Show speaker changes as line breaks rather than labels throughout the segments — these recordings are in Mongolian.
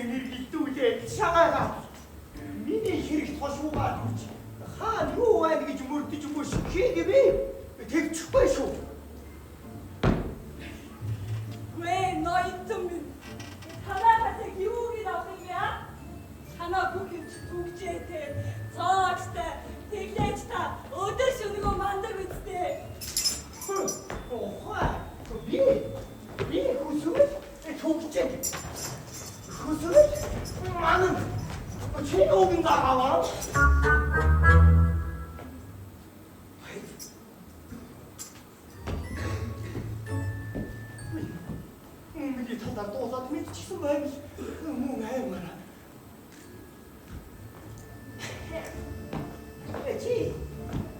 нэргэлдүүлээ шагаага миний хэрэг тошуугаад үуч хаана юу байна гэж мөрдөж мөш хийгээвэ тэгчихгүй шүү.
왜 너희 좀 하나같이 기우기라고야? 하나 북지에 저기다 대기했다 어디서 이거 만들고 있대?
화, 미 후술 독재 후술 많은 제목인가 봐. 이게 다 또사 때문에 치수 많이 뭐해 뭐라. 그렇지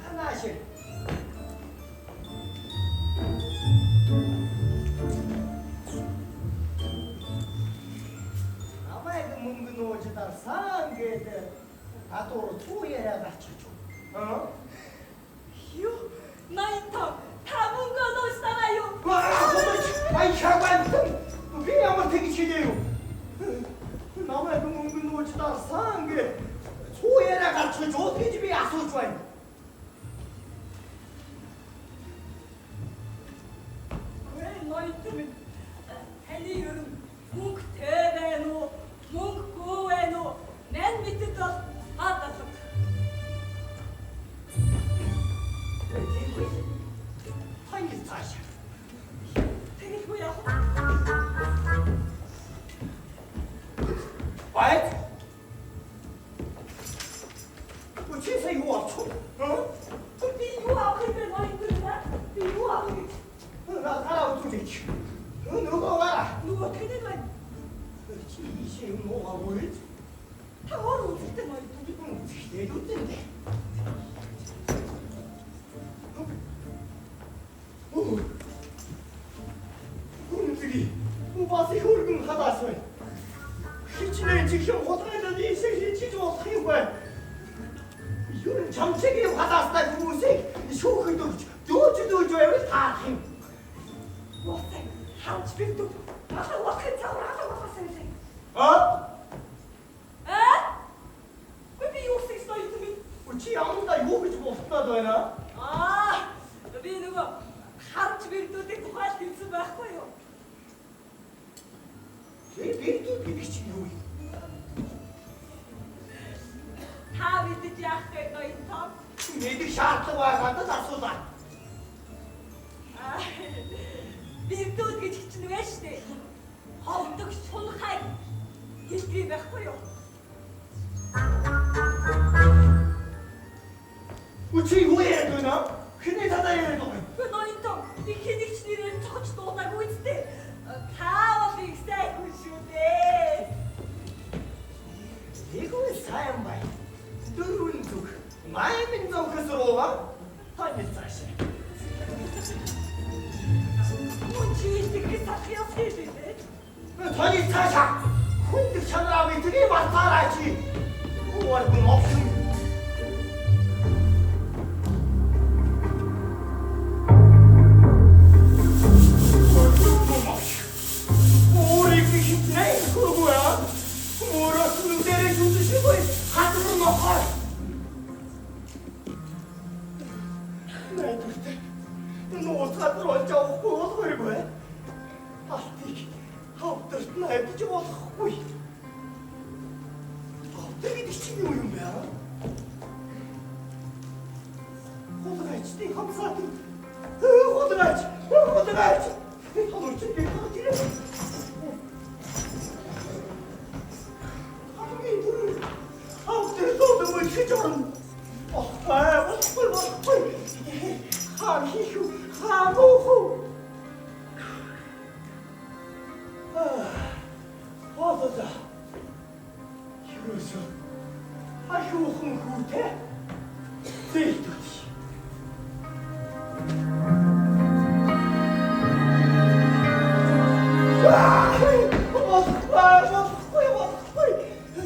하나씩. 상계들 다도로 투여해야 맞춰줘. 어?
요 나이터 다문 거 놓으시잖아요.
와, 아이 샤관 왜 아무 되기 싫어요? 나만 그 문근 놓지다 상계 투여해야 맞춰줘. 어떻게 집에 야수 좋아해?
왜 너희 좀 헬리율은 묵 대대노 묵 고에노 맨 밑에도 아따
한개 다시.
되게 뭐야?
아이, 뭐 진짜 이거 없어? 어?
근데 이거 아픈데 너희 그러나? 이거 아픈
나 따라오고 되지. 누가 와?
누가 어떻게 된 거야?
이시 뭐가 뭐지?
다 얼어올 때 너희
내도 된대. 놈들이 무바세 홀금 하다서 희진의 지금 호탕에서 이 세계 지조 사용과 이거는 정책이 받았다 무색 쇼크도 도주도 줘야 다 해.
와세 하우치빈도 아까 와큰 자울 아까 와봤어요.
어?
에? 왜 욕심 있어 이놈이?
우리 아무나 욕을 좀 없나 너나?
아, 왜 누구 하우치빈도 되고 화실 수 맞고요.
내도 비비치 욕이.
다 믿지 않게 너희 탑.
내도 샤트 와가다 다 쏟아.
아, 믿도 어떻게 지치는 왜 시대? 어떻게 손하이 일들이 맞고요.
우리 왜 너나? 그네 다다야 너.
그 너희 탑 이렇게 지치는 저치도 못하고 있을 다 어디 살고 싶대.
이거 사연 봐. 누군 tuk 마이민 좀 그스러워. 아니 사실.
뭔지 이렇게 사피어 세지네.
아니 사샤. 혼자 찾아라고 되게 많다라지. 월급 없음. 오래 귀신네 그거 뭐야? 뭐라 순대를 주시고 하트로 넣어. 내 둘째, 너 사들 언제 오고 어떻게 해? 아띠, 아무튼 나의 좀 어떻게? 어떻게 뒤치기 오는 거야? 어떡하지? 네 감사하지. 어떡하지? 어떡하지? 너 집에 어디래? 아무튼 또 너무 최저는 하기후 하고후 어서자 이러서 아휴 흥구대 데이터지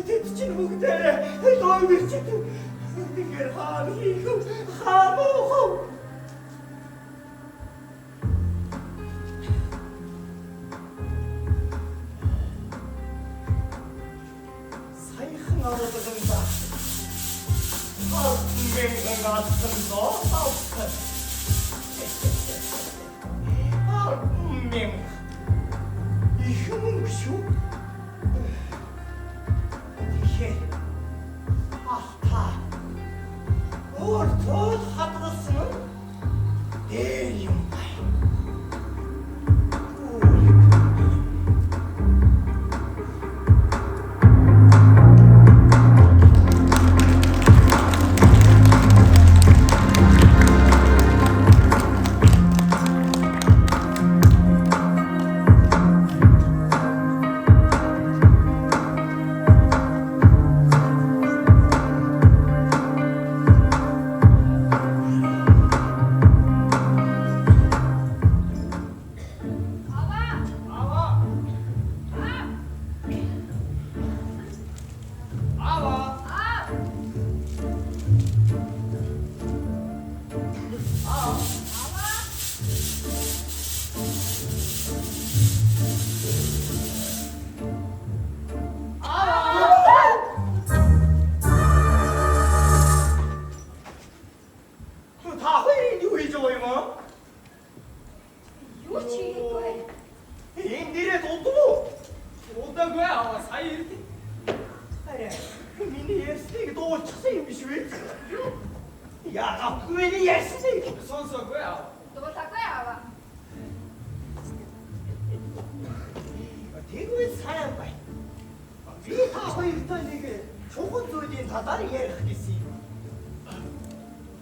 대치는 그대 너희 미치도 이게 하기후 하고후 나눠드립니다. 분명히 같은 거 없어. 분명 이형은 그쇼? 이게 아타 얼터 하드러스는 내용발.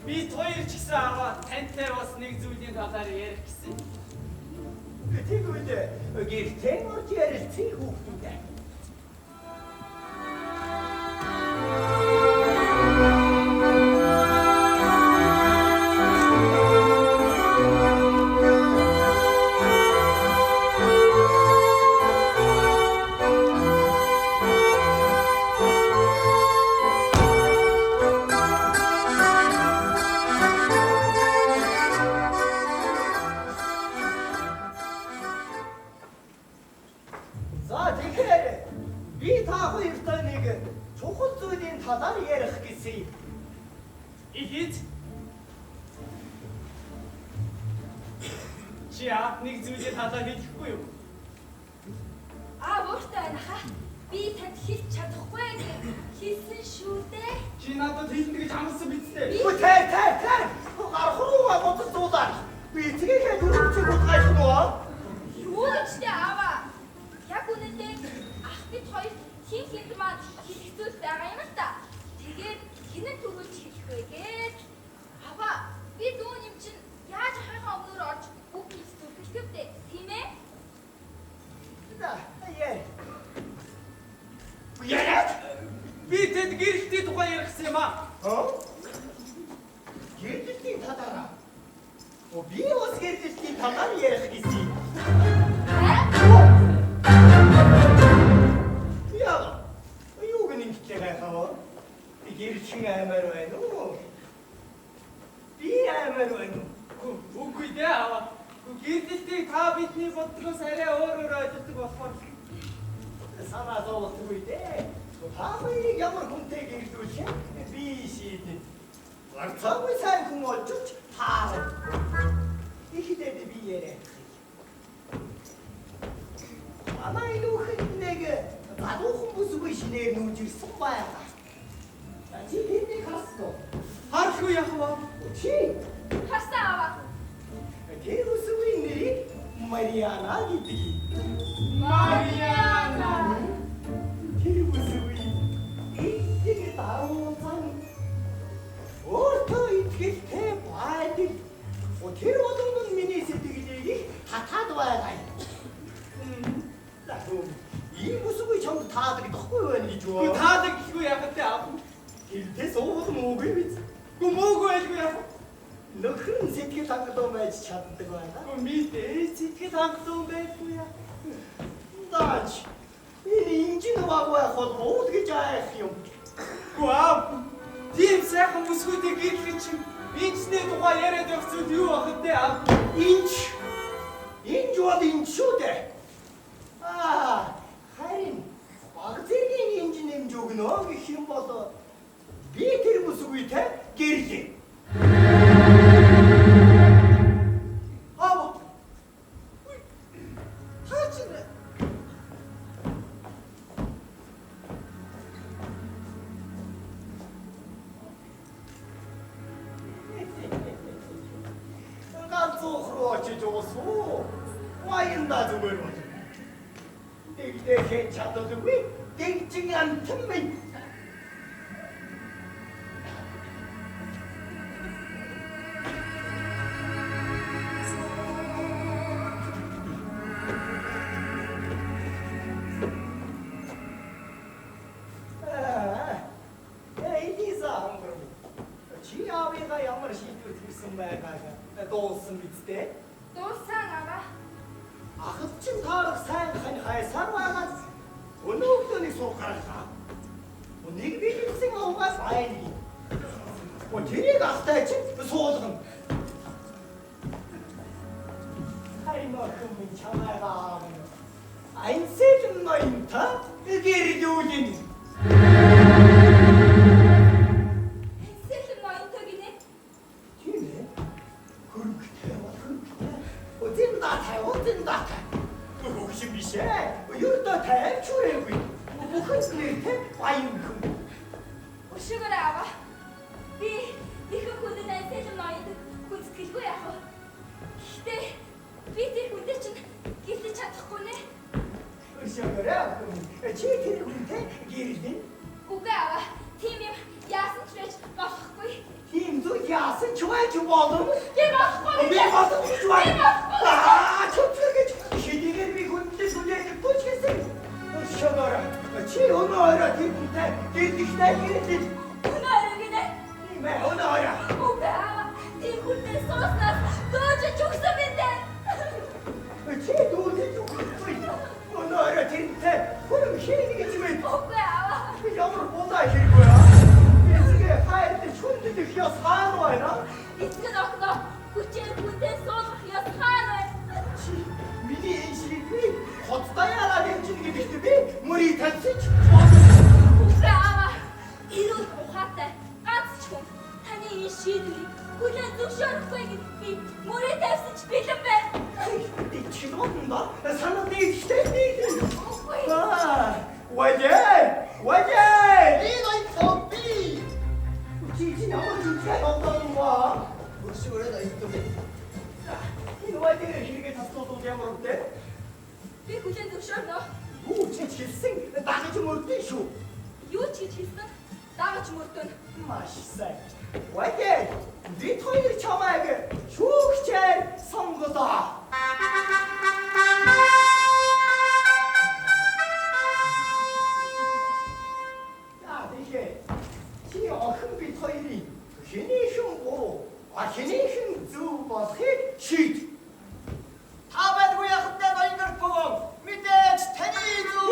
Бид хоёр ч гэсэн аваа тантай бас нэг зүйлийн талаар ярих гэсэн.
Тэгвэл гэртээ орж ярилцгийг хүүхдүүдээ.
Нэг зүйлийн талаар хэлэхгүй юу?
Ууртай байна хаа. Би танд хэлж чадахгүй хэлсэн шүү дээ.
Чи надад хэлнэ гэж амласан биз дээ.
Тэй. Гарахруугаа бодсоолаа. Би тэгээхээ дүрмчиг бодгоох нь уу?
Юу гэж тэ аваа? Яг үнэндээ ах бид хоёр хин маань хэлэх зүйл байгаа юм л та. Тэгээд хинэн төрүүлж хэлэх вэ гээд. Аваа би дүүн юм чинь яаж хахаа өмнөр орж бүх юм зүтгэвдээ тийм ээ?
Яагаад?
Би тэд гэрэлтийн тухай ярихсан юм аа.
Гэрэлтийн талаараа. Би бас гэрэлтийн талаар ярих гэсэн юм. Яа. Юу гэнэ хаа? Би гэрэлтийн аймаар байна уу? Би аймаар байна уу?
Үгүй дээ аваа. Гэрэлтийг та бидний бодлоос арай өөрөөр ойлгодог болохоор
санаа зовлтгүй дээ. Та хоёрыг ямар хүнтэй гэрдүүлэх би шийдэн. Варцаагүй сайн хүн олж таа. Ихэдээд би яриа. Манай нөхөд нэг гадуухан бүсгүй шинээр нүүж ирсэн байгаа. Чи тэнийг харсан уу?
харахгүй яхав.
Чи
Харсан аваа.
тэр бүсгүй нэрийг Мариана гэдэг.
Мариана.
Тэр бүсгүй итгэж даруутан өөртөө итгэлтэй байдаг. Тэр болгон миний сэтгэлийг татаад байгаа юм. Ийм бүсгүй чамд таадагдахгүй байна гэж үү?
Таадаг гэхгүй яхад те аав.
Гэртээ суувал муугүй биз?
Гүмөөгүй байлгүй яах.
Нөхөр нь сэтгэл хангалуун байж чаддаг байна.
Мэдээ сэтгэл хангалуун байхгүй яах.
Даач. Энэ инжин аваагүй хол гэж аах юм.
Гуав. Тийм сайхан бүсгүйтэй гэрхий чинь инженерийн тухай яриад явах зүйл юу ахад те аав.
Инж бол инж шүү дээ. Харин баг зэргийн инж нэмж өгнө өгнө гэх юм бол би тэр бүсгүй те гэрлээ. Аа. Хаач нэ. ганцохрооч жоосоо. Ваянда зүгээр бол. Тэгдэх чаддаггүй. Тэгжин амтан минь. Чи авига ямар шийдвэр төрсөн байгаагаа дуулсан биз дээ?
Дууссан аваа.
Ахад чин таарах сайн хань хайсаар байгаа. Өнөөгдөө нэг суух гаргалаа. Нэг биелсэн авгаас байна. Тэрийг ахтай чи суулгана. Хаймаа хүмүүс чамайгаа. Айнсэл ноёнта гэрдүүлэн. Юрдо тайвчурээгүй. Бүхэс нэртэй баян хүн.
Өшөөр аваа. Би ихэнх хүнтэй найзлан ноёд хүндэтгэлгүй яах вэ? Гэхдээ би тэр хүнтэй чинь гэлдэж чадахгүй нэ.
Өшөөр аваа. Чи тэр хүнтэй гэрэлдэн.
Үгүй аваа. Тийм юм яасан ч байж болохгүй.
Тийм зүг яасан ч байж болно.
Би болохгүй.
Би болохгүй ч байна. Аа, чөтгөргөж шидигээр би хүнтэй сүлээд бүчгэсэн. Өшөөр. Чи өнөөрөө тэр хүнтэй гэрэлдэхтэй гэрэлдэн.
Өнөөрөө гинэ.
Мэ өнөөрөө.
Үгүй аваа. Тийм хүнтэй сууснаас дөөж өгсөн бинтэ.
Чи дүүрэж өгөхгүй. Өнөөрөө тэрнтэй хүм хийх гэж байна.
Үгүй аваа.
Ямар бодаа хэрэггүй аа. Эцгээ хайртай чүндэдэх яс хаан байна.
Эцэг огно хүчээр хүнтэй суулгах яс хаан байна.
Чи миний энэшилгүй хоттой яраад юм чинь гэдэгт би мөрий таньсаж.
Үгүй аваа. Ирүүл ухаатай ганц ч хүн таны энэ шийдвэрийг хүлээн зөвшөөрөхгүй гэдэгт би мөрөө тавьсан ч бэлэн байна.
Чи нотнда санаа дэвштэй дээ.
Үгүй.
Ваджай! Иной томби! Чи ямар зүгтэй болдоо. Өшөөрөө дайдаг. Энэ ваджай хэрэгээ таслуулах ямар үгтэй?
Би хүлээн зөвшөөрнө.
Юу ч хэлсэн дагаж мөрдөн шүү.
Юу ч гэж хэлсэн дагаж мөрдөн.
Маш сайн. Ваджай! Бид хоёр чамайг шүүгчээр сонгодоо. Чи охин бид хоёрын хэнийхэн буруу, хэнийхэн зөв болохыг шийд. Та байдгүй яхад ноён бөгөөд мэдээж таны зөв.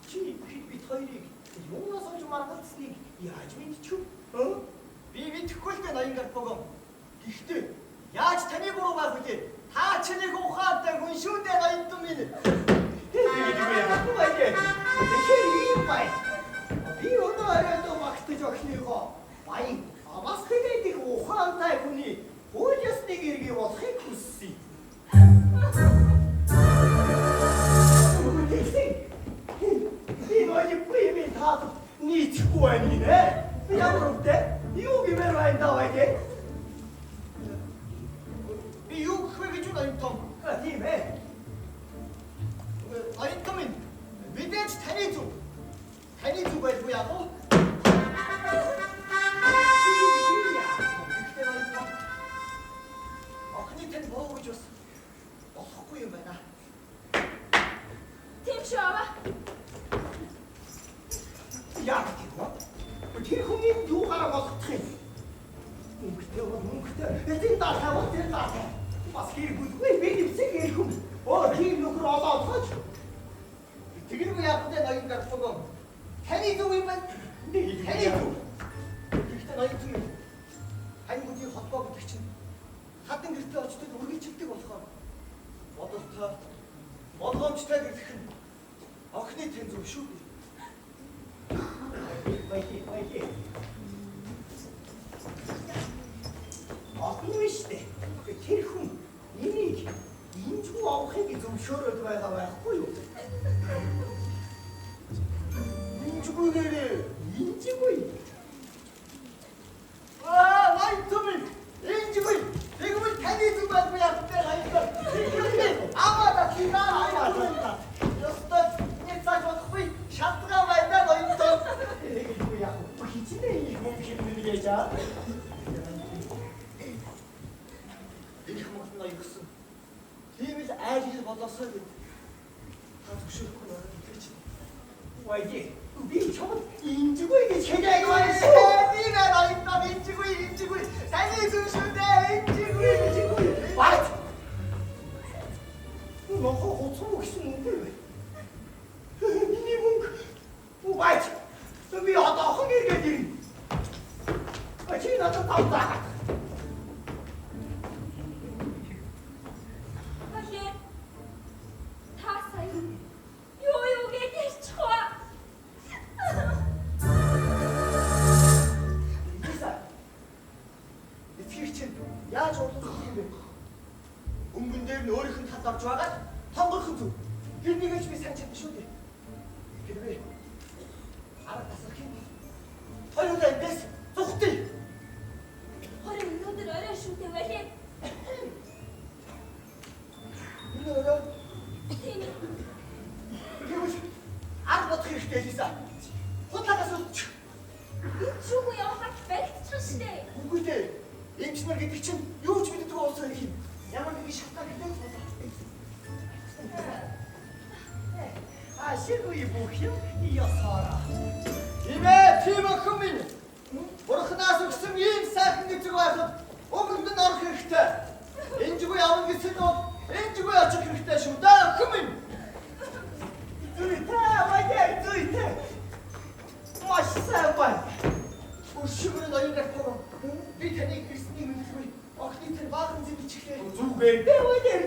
Чи бид хоёрыг юунаас олж маргалцсныг яаж мэдчихв? Би мэдэхгүй л дээ ноён бөгөөд. Гэхдээ яаж таны буруу байх вэ? Та чиний ухаантай хүн шүү дээ ноён минь. Тэгэхээр ийм бай. Би өнөөрөө магтаж өгнийгөө баян бас тэгээд их ухаантай хүний хуулисныг иргий болохыг хүссэн. Би ноён примийн таад нийцэхгүй байна нэ. Ямар үгтэй? Юу гэмээр байна даа вэ? Би юу гэх вэ гэж ноён том? Тийм ээ. ноён том минь мэдээж таны зүг. Таны зүг байлгүй яах вэ? Охины тань боо гэж бас болохгүй юм байна.
Тийм шүү аваа.
Яах вэ? Тэр хүний юугаар болгох юм? Мөнгөтэй. Эцэг даахаа тэр даахаа. Бас хэрэггүй би нэвсэг ирэх юм. Тийм нөхөр олоод хаач. Тэгэргүй яах вэ ноён гарцгаа? Таны зүг юм байна. Таны зүг. Гэхдээ ноён зүг. ардын гэртээ очтод үргэлжилдэг болохоор бодолтой болгоомжтой гэрх нь охины тань зөв шүү. Баяе. Охин виштэй. Тэр хүн энийг инжгүй авахыг зөвшөөрөд байгаа байхгүй юу? Инжгүй. Лайтумын инжгүй. Тэгвэл таны зүг байна яахтай хайгаа. Аваад кина. Ёстой нэг цаг болохгүй шалтгаан байна ноётой. Тэгвэл яах вэ? Хичнээн их юм хийж аа. Их мөнгө ноёсон. Тийм л айлгал болоосоо гэв. Та зөвшөөрөхгүй байна гэж. Вайди. Би чамд инжгүй гэж хэлээг байсан. Би нараа инжгүй. Таны зөвшөөрдөө инжгүй. Бат. Нохо хоцоо гэсэн үг үү? Миний мөнгө. Бат. Би одоо хон иргээд ирнэ. Чи надад тавтаа. Яаж уурлах юм бэ? Өнгөн дээр нь өөрийнх нь талд орж байгаа тонгорхон зүг. Тэрнийгэж би сайн чадна шүү дээ. Хэрвээ арга тасрах юм бол хоёулаа эндээс зүхтээ.
Хорин өнөөдөр орой шүү дээ вали.
Өнөөдөр
Тийм.
тэгвэл арга бодох хэрэгтэй Лиса. Хутлагаас үтч.
Шүүгүй явахад баригдчихсан шүү дээ.
Үгүй дээ. Инженер гэдэг чинь юу ч мэддэг болсон юм. Ямар нэгэн шалтгаан гэдэг болоо. Ширгүй бүх юм ясаараа. Тийм охин минь. Бурханаас өгсөн ийм сайхан нэг зүг байхад өгөнд нь орох хэрэгтэй. Инжгүй авах гэсэн нь инжгүй очих хэрэгтэй шүү дээ охин минь. Зүйтэй. Маш сайн байна. Өшигрэн оюунаар тоо. Би таныг ирсний мэдгүй. Охины тэр баахан зэмчихлээ. Зүгээр.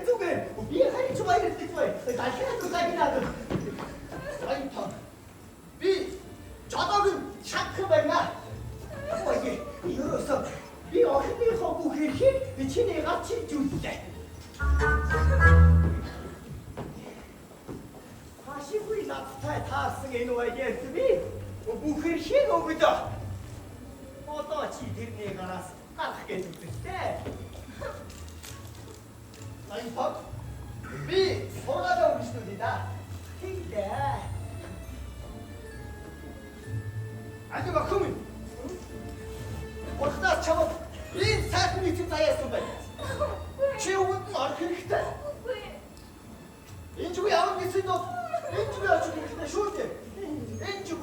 Зүгээр. Би харин ч баярлалтай бай. Дахиад үгайнаад. Айта. Би жадаг шатх байна. Ой, ерөөсөө би охиныхоо бүх эрхийг би чиний гад чилжүүллээ. Хашиггүй надтай таарсан энэ үеэс би бүх эрхийг өгдөө. Одоо чи тэрний гараас гарах гэж үгтэй. Айта. Би сургаалаа өгсөн да. Тэгдээ. Аливаа комин. Орхтаа чамд энэ сайхан нэг заяасан байна. Чи өгөнд нь орох хэрэгтэй. Энэ зүг явах гэсэн нь энэ зүг явах хэрэгтэй шүү дээ. Энэ зүг.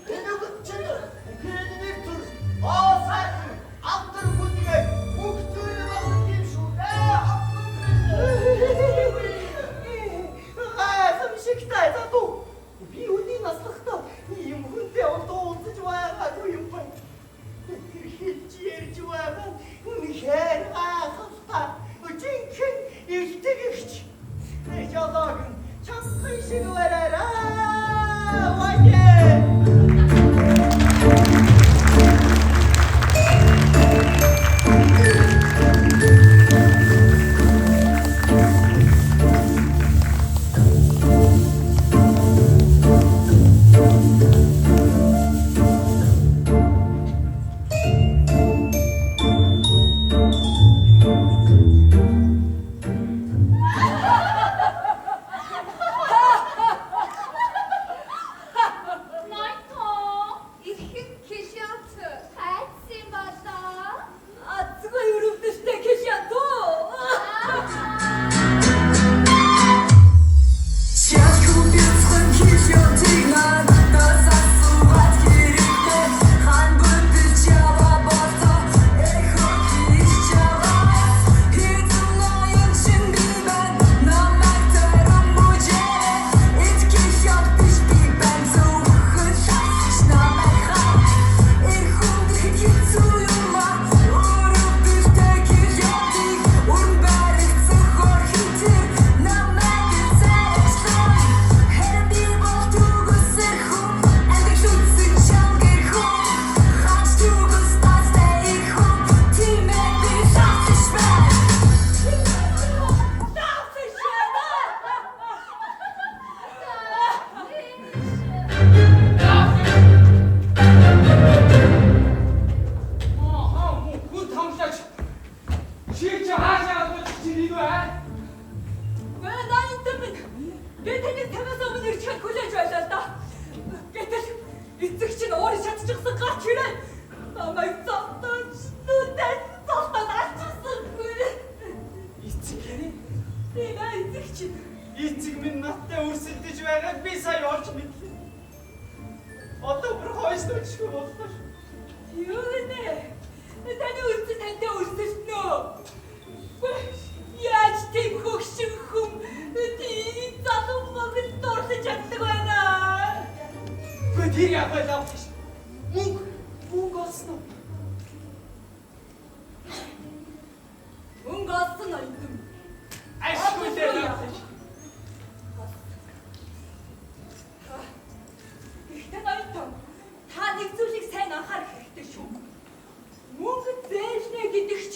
Энэ үг чинь үхэнээр түр. Сайхан автар бүдгээ бүх зүйл болох юм шүү дээ. Шигтай зату. Би үний наслахтаа юм хүнтэй одоо унтаж байгаагүй юм байна. Тэр хэлж ярьж байгаа үнэхээр гайхалтай. Жинхэнэ илтгэгч. Жадаг чамхан шиг бараараа. Вайе.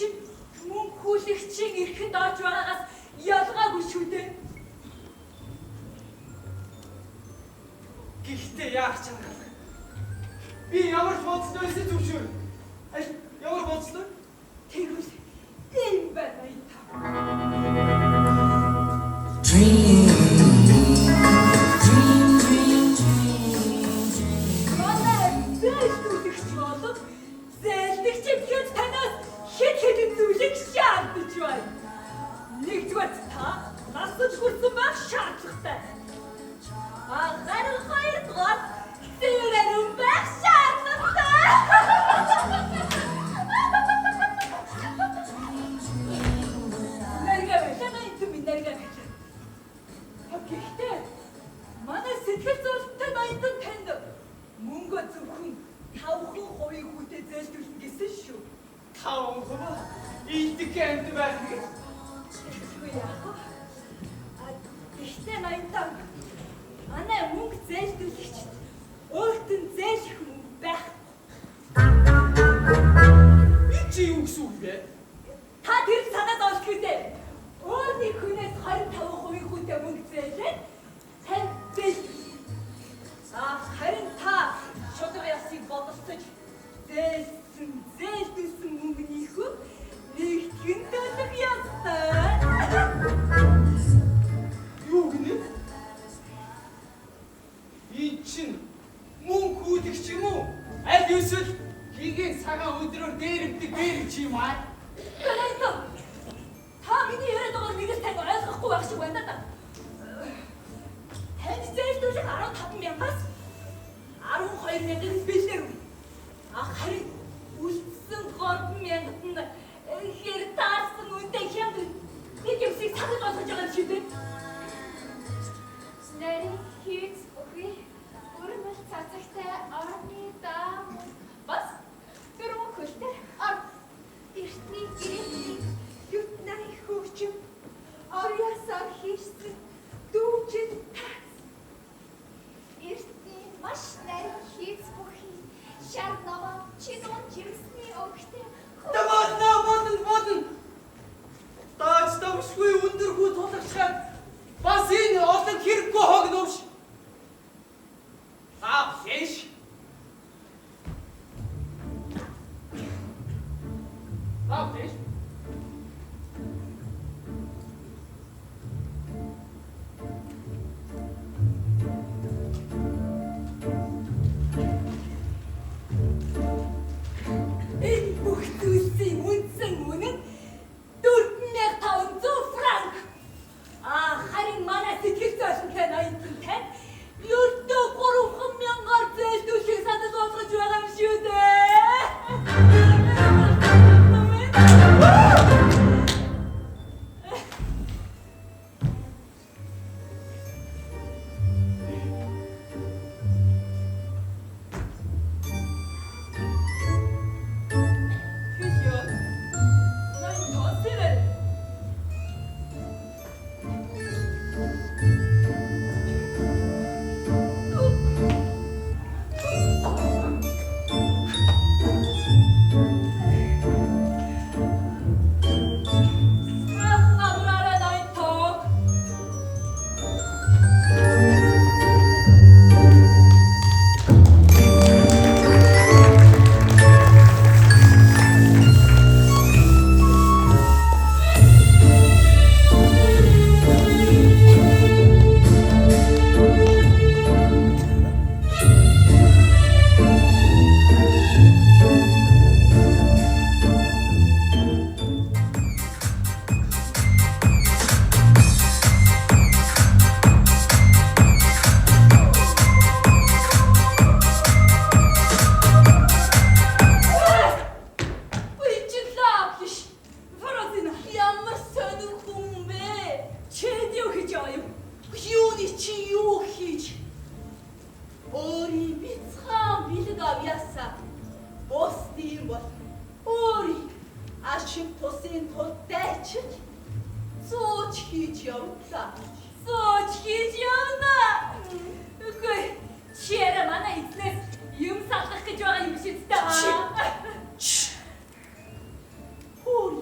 чинь мөн хүлэгчийн эрхэнд орж байгаагаас ялгаагүй шүү дээ.
Гэхдээ яах чанга. Би ямар ч бодлоо эсвэл зөвшөөр. Ямар бодлоо?
Тэгвэл энэ байна ий та. Манай зээлдүүлэгч болов. Зээлдэгч гэхэд танаас хэд хэдэн зүйлийг шаардаж байна. Нэгдүгээр та насж хүрсэн байх шаардлагатай. Харин хоёрдугаар зэрэг байх шаардлагатай. Гэхдээ манай сэтгэл зүйтэй ноёдон танд мөнгө зөвхөн 5% хүүтэй зээлдүүлнэ гэсэн шүү.
5% ийдэг амт байх гэж.
Тэгвэл яах вэ? Гэхдээ ноёдон манай мөнгө зээлдүүлэгч өөрт нь зээлэх мөнгө байхгүй.
Би чи юу гэсэн үг вэ?
Та тэр санаад олох гэдэг. Өөрийн хүнээс 25% хүүтэй мөнгө зээлээд тань зээлдүүлнэ. Харин та шудраг ясыг бодолцож зээлдүүлсэн мөнгөнийхөө нэгтгэн төлөв ястай.
Юу гинэ? Энэ чинь мөн хүлэгч юм уу? Аль эсвэл хийгийн цагаан өдрөөр дээрэмдэг дээрч юм аа?
Ганайто. Та миний яриад байгаа нэгээс тань ойлгохгүй байх шиг байна да. Тань зээлдүүлэх 15,000-аас 12,000 бэлээр. Харин үлдсэн 3,000-д нь хэр таарсан үнэтэй хямд нэг юмсыг санаж болгож байгаа юм шиг дээ.
Нарийн хийц бүхий өрмөл цацагтай орны дам бас дөрвөн хөлтэй эртний гэрээний ютнай хөвчм орясаар хийсэн дүүжин тац эртний маш нарийн хийц бүхий шар наваа чинон жирсний өгтэй
Бодно. Тааж тавшгүй өндөрхүү тулгачаад бас энэ олон хэрэггүй хогновш. Хэш. Хэш.
Энэ бүх зүйлсийн үндсэн үнэн 4,500 франк. Харин манай сэтгэл зүйнтэй ноёдон тань ердөө 3,000-аар зээлдүүлэх санал болгож байгаа юм шүү дээ. Хөөе.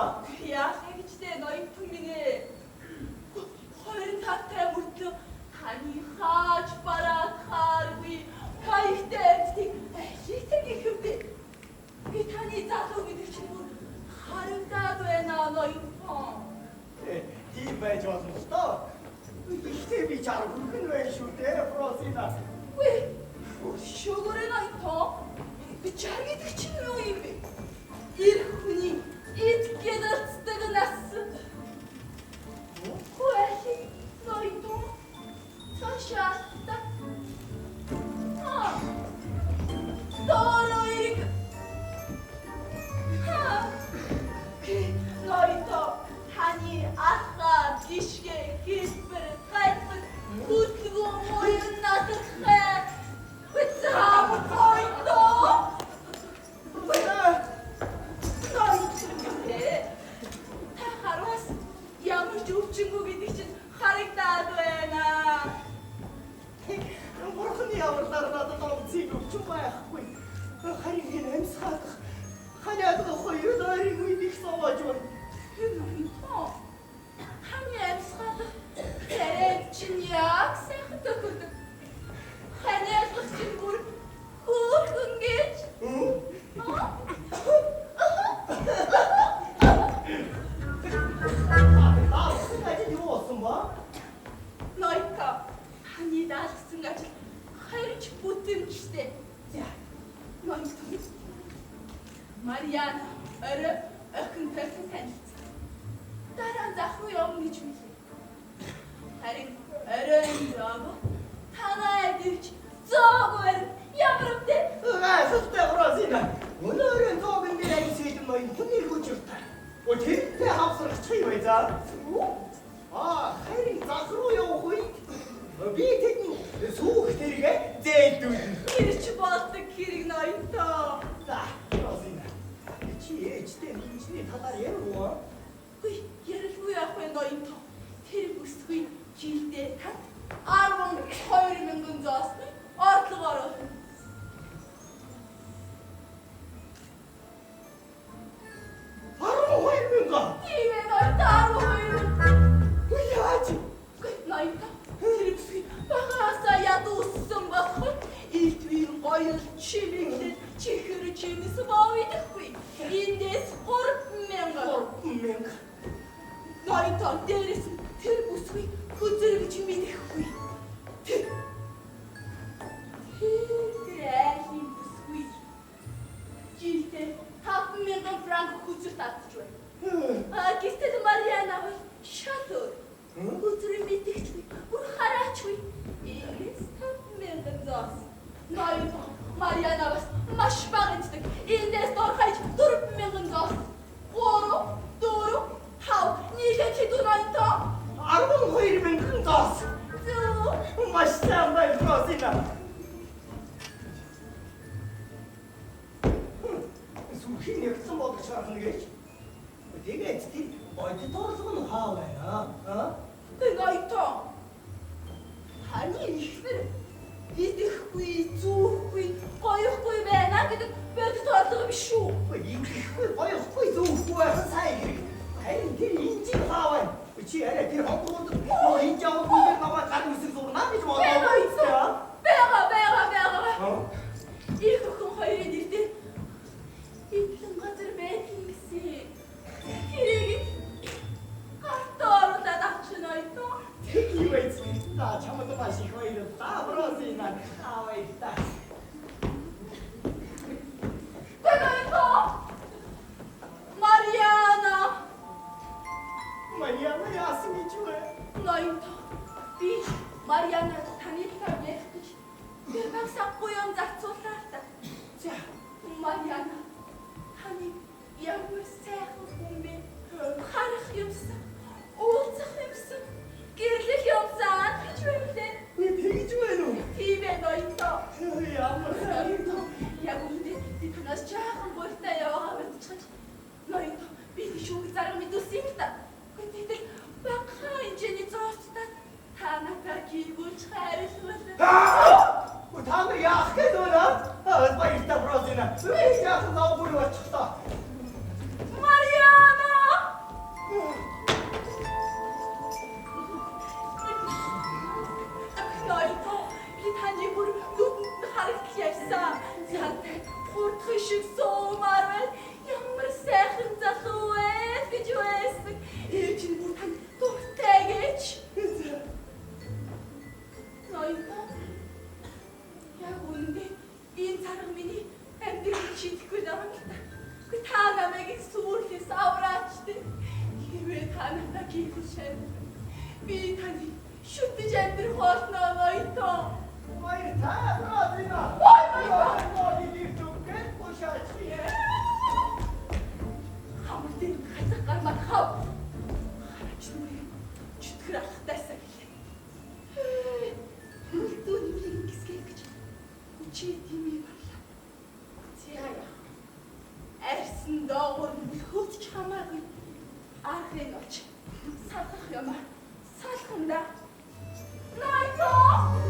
야생이지대 너희 분민이 허연 탓에 물도 하니 하주바라 가르비 가이때 시생이 급대 비타니 자동이 되시는 하른다도에나 너희 펑
디바이 좋았어. 이때비 잘 부르는 왜 슈테 프로시나.
왜 쇼거래 너희 펑 자기 되시는 놈이 일훈이 이트게다 쓰다가 났어 왜 너희도 사샤다 너로 이렇게 너희도 하니 아까 디시게 기스를 갈은 웃고 모인 나도 왜 자고 너희도 너희도 다 하루 왔어 야물 좀 중국이 되신 하릭다도에나
뭐라니 아무렇다라도 너무 지금 주마야 하고 하리긴 햄사 하냐도 허유 다리고 있어 줘.
너희도 하니 엠사도 대레진 약생도 그도 하니 그친 물 굵은 게
나 무슨까지 누웠어 뭐?
너희도 하니 나 승가지 하이르치 못된 기대 야 너희도 마리아나 어르 어큰 perfect 다른 자후에 없는 중이 다른 어른이라고 하나의 들치 저거는 야무럽대
수스테 프로시나. 오늘은 조금 내가 있어도 뭐 혼내고 싶다. 어디 내 합수를 차이와자. 하이린 자크로요 호이. 비테니 소크테리게 제이두.
이르치 버스 기릭 너희도
자, 프로시나. 지때 민지네 다다리에 뭐?
얘를 후회하고 너희도 테리부스의 길대 한 아르봉 허유리면 근자스 어떡하러
바로 호이는가?
이외 너희도 아르봉
야지.
너희도 테리부스의 바가사 도스성과 헐 일주일 어여 취미들 지그를 취미스 바위드구이 인데스 호르명가
분명.
너희도 때리스 테리부스의 구즈르기 준비되구이 테리부스의 길대 하프명간 프랑크 구즈 따뜻해 기스테드 마리아나와 샤토 구즈르 밑에 우하라추이 이리스 하프명간 자스 너희도 마리아나와 마시바겐치드 인데스 도르하이치 도르프명간 자스 오로 도로 하우 니게 기도 너희도
아르봉 호이르면 큰다스. 맛있다 말 프로시나. 수히네 좀 먹고 싶은 게. 되게 진짜 어디 떨어서는 하와야.
너희도 아니 이들 후이 주후이 거유후이 매나기도 몇도 더더미 쇼
이게 뭐야 호이도 후야 사이. 아이 그 인지 하와. 지혜를 그 한국도 뭐 인자고 그게 봐봐 다른 무슨 소리 나비 좀
배가 있어 배가 이거 그 허이를 닐때 이쁜 것들 매팅시 기르기 떨어 다닥쳐 너희도
이거지. 나 참아도 맛이 호이를 다 브로시나 하와 있다.
너희도 마리아나
마리아나 야스미 좋아.
너희도 비 마리아나 다니까 예쁘지 대박 쌓고 연자 쏟았다
자,
마리아나 하니 야물 새고 공비 하르히 없어 오차히 없어 길들이 없어 안 해주는데
왜 되게 좋아해 너?
입에 너희도
야,
너희도 야구인데 니타나스 작은 볼때요 하면서 천지 너희도 미리 쇼기 사람이 또 씁니다 근데 막하 이제 니 저스다 하나가 기분 잘 쓰었다
다음에 약해 너나? 빨리 있다 브로시나. 왜 약해 나오고 왔다.
마리아나 шиг суумаар байна. Ямар сайхан залуу вэ гэж байсан. Ээж нь бүр тань дуртай гэж. Ноёдоо. Яг үнэндээ энэ царга миний амьдралыг шийдэхгүй байгаа юм л та. Та намайг сүрлээс авраачтай. Хэрвээ та надад хийхшээ. Би таны шүтэж амьдрах болно ноёдоо.
Баяр таа бродина.
Хамтын хатах гармаар хав. Хараач нүрийн чөтгөр алхтайсаа гэлээ. Хөлтөө нүрийн гисгээ гэж үчи димий барлаа. Зяя. Арьсан доогор бүлхөөч хамаагүй. Архын оч. Салах юмаа. Салханда. Ноёдоо.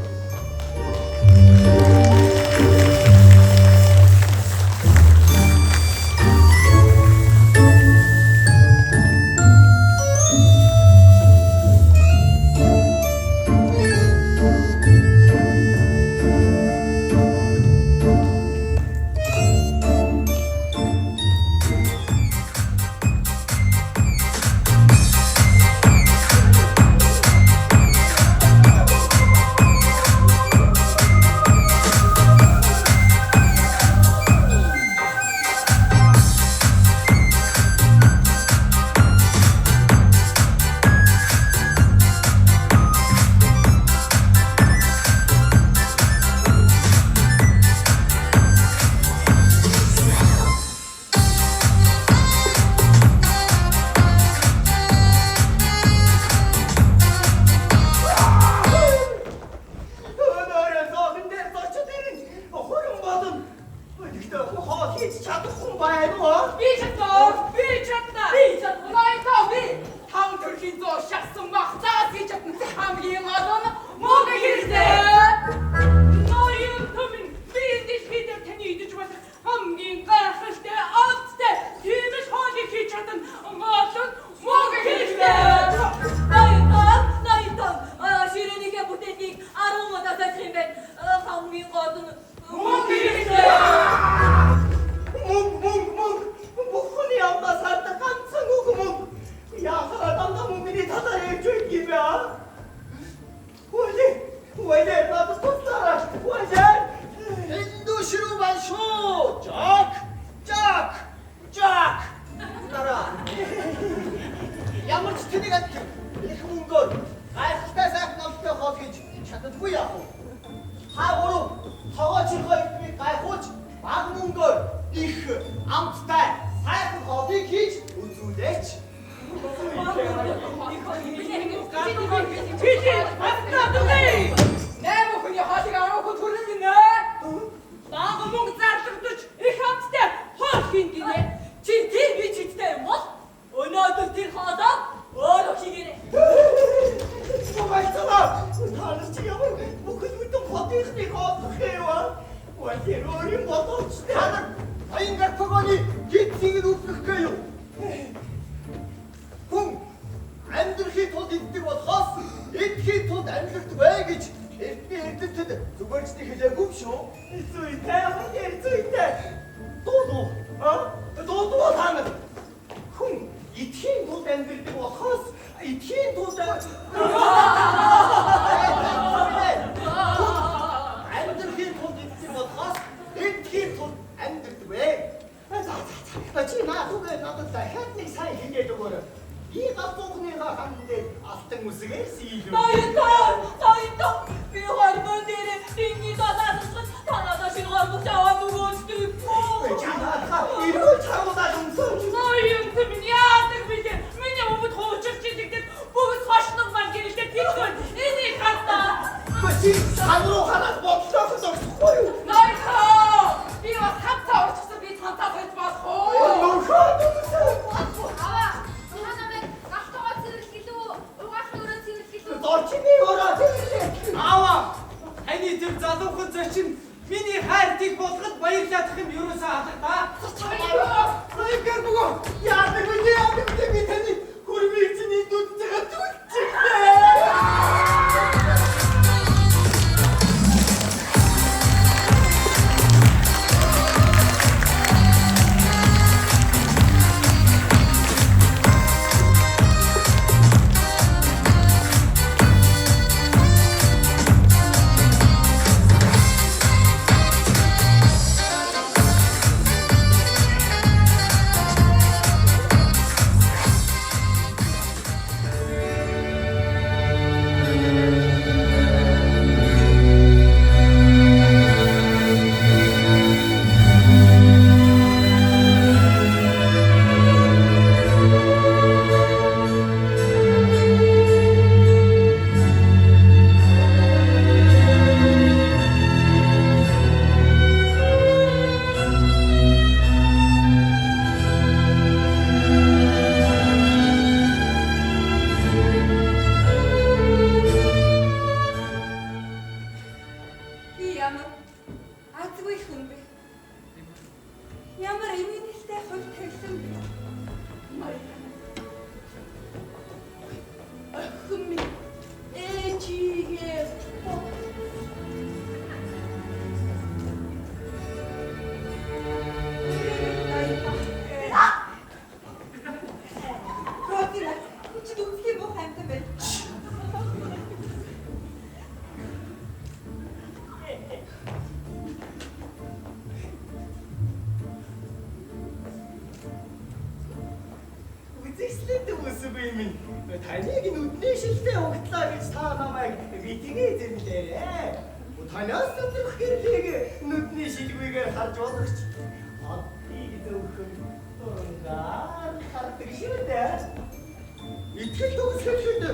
Дорчны ороо
Ямар эмгэнэлтэй хувь тавилан бэ?
Охин минь ээжигээ
Родина, чи дүнсгий бох амьтан байна.
Үзэсгэлэнт үсгүй минь. Таныг нүдний шилтэй угтлаа гэж та намайг битгээ зэмлээрээ. Танаас зөвхөн гэрлийг нүдний шилгүйгээр харж болох ч. Адыг зөвхөн дургаар хардаг шүү дээ. Итгэл төгсгөлд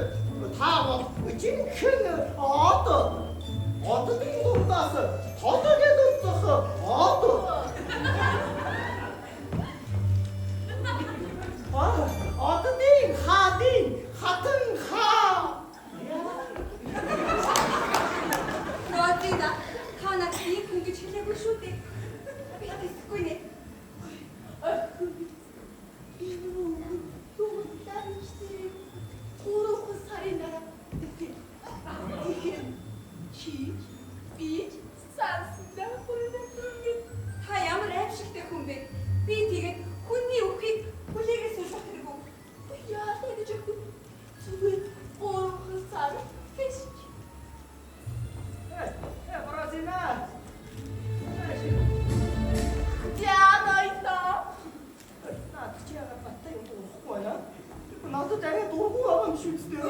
та бол жинхэнэ одын дундаас тодорхой дундах од. Одын хадын хатан хаа.
Родина, та надад ийм хүн гэж хэлээгүй шүү дээ. Би хэсэхгүй нэ. Та ямар аимшигтай хүн бэ? Би тэгээд хүний үхийг хүлээгээ суулгах хэрэггүй.
Бразина. Чиага баттай дурахгүй байна. Надад арай дургүй байгаа юм шүү дээ.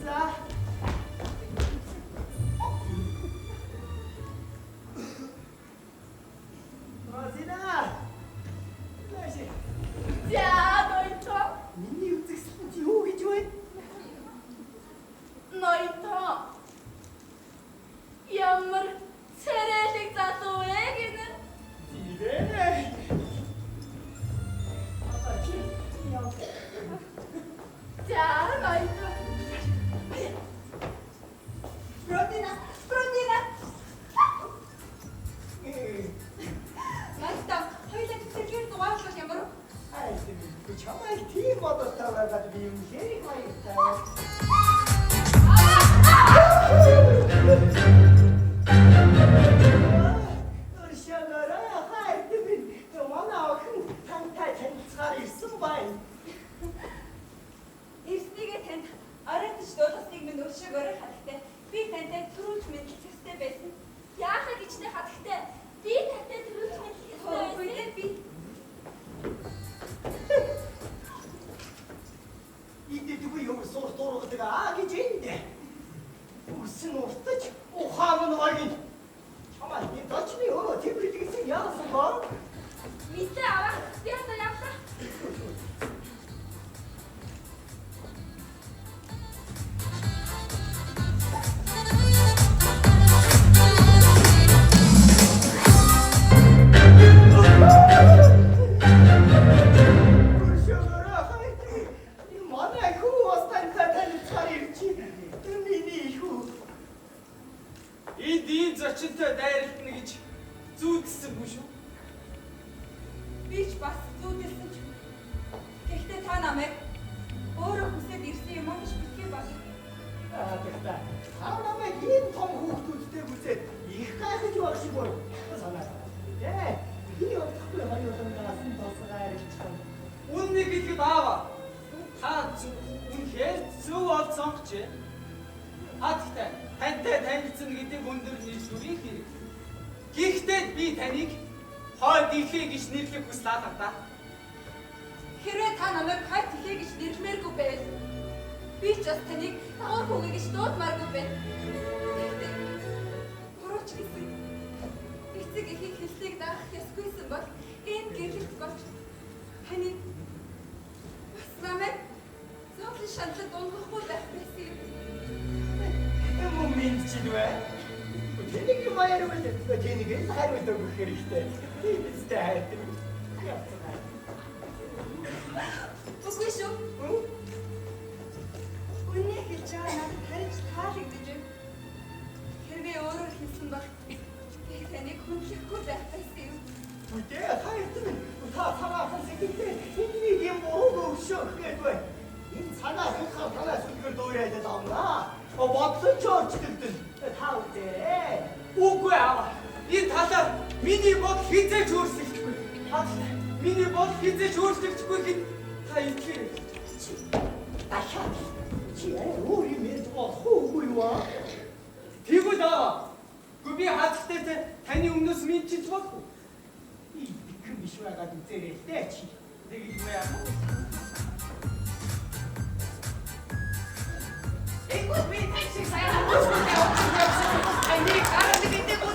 За. Бразина. Миний үзэсгэлэнт юу гэж байна?
Ямар царайлаг залуу вэ гэнэ?
Тивээ. Чи яа.
За ноёто.
Родина. Настаа, хоёулаа цэцэрлэгээр дугаарлах ямар вэ?
Чамайг тийм бодолтой байгаад би юм хэрэг баяртай. Өршөөгөөрөө хайртай минь манай охин тантай танилцахаар ирсэн байна.
Ирснийгээ танд оройтч дуулгасныг минь өршөөгөөрөө хатагтай. Би тантай түрүүлж мэдлэх ёстой байсан.
Яахаа гिचтэй хатагтай. Би тантай төрүүлж мэдлэх ёстой
Хөөе
байсан.
би
Идэггүй юм суртургадаг гэж эндэ. Үсэн уртаж ухаан нь вагийн. Чамаа энэ дочны өрөө тэмдэглэсэн яасан ба?
Мэдээ аваа. Би одоо явлаа.
Өршөөгөөрөө хайртай. Манай хүү бас тантай танилцахаар ирчи. Миний хүү.
Энд ийм зочинтой дайралтна гэж зүүдсэнгүй шүү.
би ч бас зүудэлсэн ч. Гэхдээ та намайг өөрөө хүсэж ирсэн юм аа гэж битгий бас.
Тэгтээ та намайг ийм том хүүхдүүдтэй үзээд их гайхаж байх шиг байна. Санаа. Би өөртөө хоёулаа нь тосгоо ирчихсэн.
Үннийг хэлэхэд аава. Та үнэхээр зөв олцсонч. Хаттай тантай танилцсан гэдэг өндөр нийлүүрийн хэрэг. Гэхдээ би таныг хойд ихээ гэж нэрлэх хүслээ та.
Хэрвээ та намайг хайр тэлээ гэж нэрлэмээргүй байвал би ч бас таныг дагуур хүүгээ гэж дуудмааргүй байна. Гэхдээ бурууч гэсэн эцэг эхийн хэллийг даах ёсгүйсэн бол энэ гэрлэлт голч таны бас намайг зовлон шаналд унгахгүй байх байсан юм.
Юм мэдчихвэ. Тэнийг юм аяар байл. Тэнийг л хариулт өгөх хэрэгтэй. Тиймээстэй хайртай.
Үгүй шүү. Үнэ хэлж байгаа надад харж таалагдж
орчдогдсон. Та үгүй.
Үгүй аава. Энэ талаар миний бодол хизээж өөрчлөгдөхгүй. Миний бодол хизээж өөрчлөгдөхгүй хэд та итгэв.
Дахиад чи өөр юм ярьж болохгүй юу аа?
Тэгвэл аава. Гү би хаттай таны өмнөөс мэдчихэж болохгүй.
Ихэм биш байгаад үзээрэй л дээ чи. Тэгж юм яа.
Эггүй би таньшиг сайн авчихсан явчихсан. Ани гараад гэдэг үү?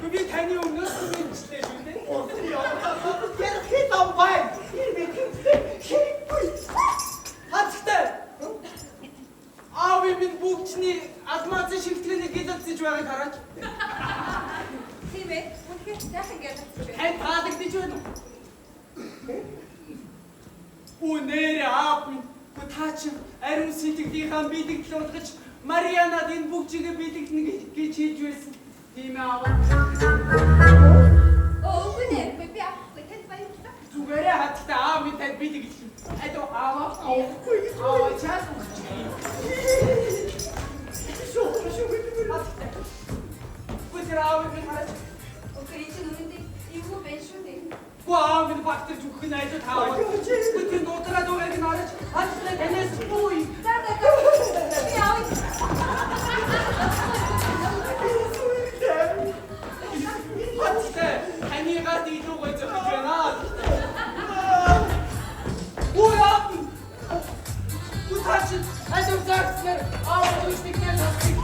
Би таны өмнөөс мэдчихлээ шүү дээ.
Хэд ам бай.
Хаттай. Аав минь бүгдний алмазын шигтгэнийг гэлэлцэж байгааг хараач.
Тийм ээ. Үнэхээр сайхан гэлэлцэж байна.
Тань таалагдаж байна уу? Үнээр аав минь таач ариун сэтгэлийнхаа бэлэгдэл болгож Марианад энэ бүгжигээ бэлэгдэнэ гэж хэлж байсан. Тийм ээ аав.
Үгүй нэ. Би авахгүй тань баярлалаа.
Зүгээрээ хаттай аав минь тань бэлэгдэл. Айдоо аав. Аа чаас. Гүтэр аав минь хараач.
Окей, чинь үнэндээ юу бэ шүү дээ.
Аав минь багтарч өгөх нь айдоо таавал. Гүтэр нутраад өгөөг нь хараач. Хаттай танаас бүй.
За. Би авъя.
Хаттай таны гад илүү гойж байна. Ой аав. Гүтэр айдоо заагснаар аав үсtikнээр насыг.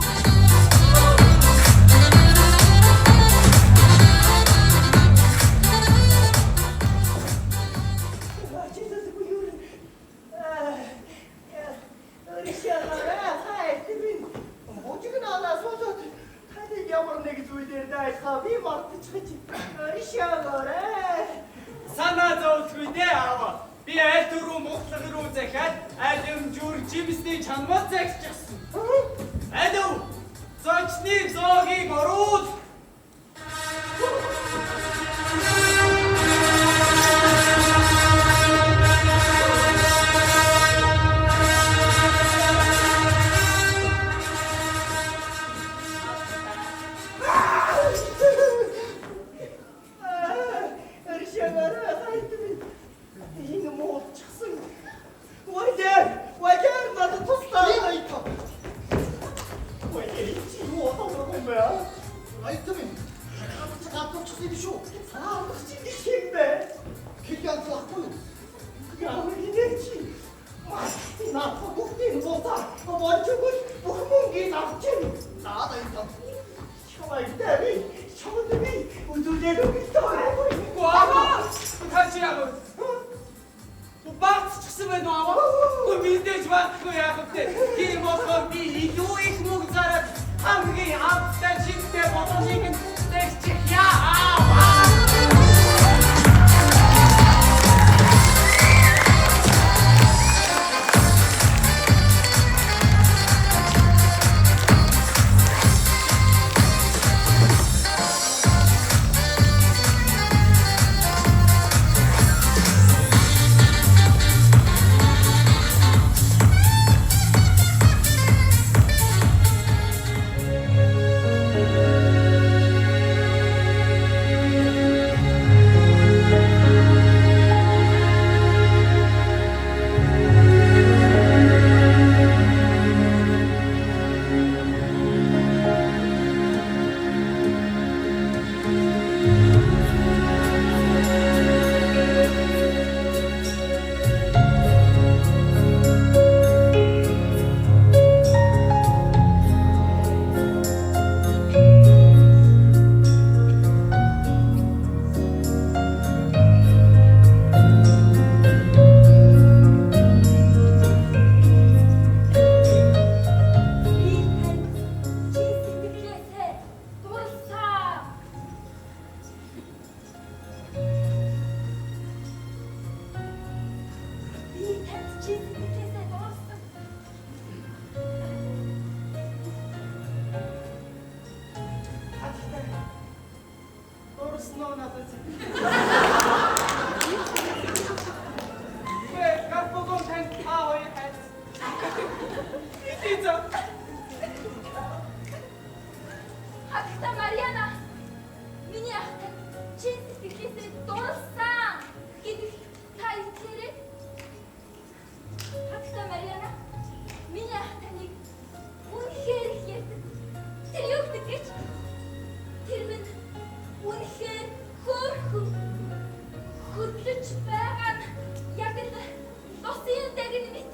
Санаа зовлгүй дээ аава. Би аль түрүү мухлаг руу захиад алим жүр жимсний чанмаас загсчихсан. Алив зочны зоогийг оруул.
Урсноо надад.
Гапогон тань та хоёр хайц. Идэ.
Хатта Мариана. Миний ахтай чи сэтгэлээсээ дууссан гэдэг та ичээрээ. Хатта Мариана. Миний ахтайг үнэхээр их ярьдаг. Тэр юу гэдэг гэж? Тэр минь үнэхээр хөөрхөн хөдлөж байгаа нь яг л досын дэгэн мэт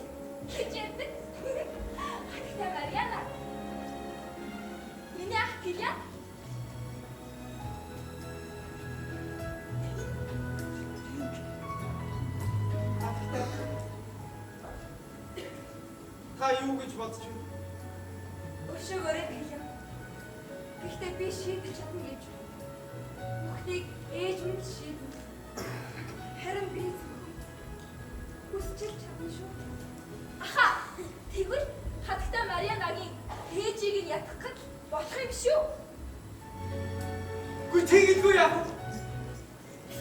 гэж ярьдаг. Хатта Мариана. Миний ах гэлээ.
Та юу гэж бодож байна?
Өшөөгөөрэй гэлээ. Гэхдээ би шийдэж чадна гэж. Бүхнийг ээж минь шийднэ. Харин би хүсчил чадна шүү.
Аха! Тэгвэл хатта Марианагийн ээжийг нь ятгах гэж болох юм шүү.
Гү тэгэлгүй яах вэ?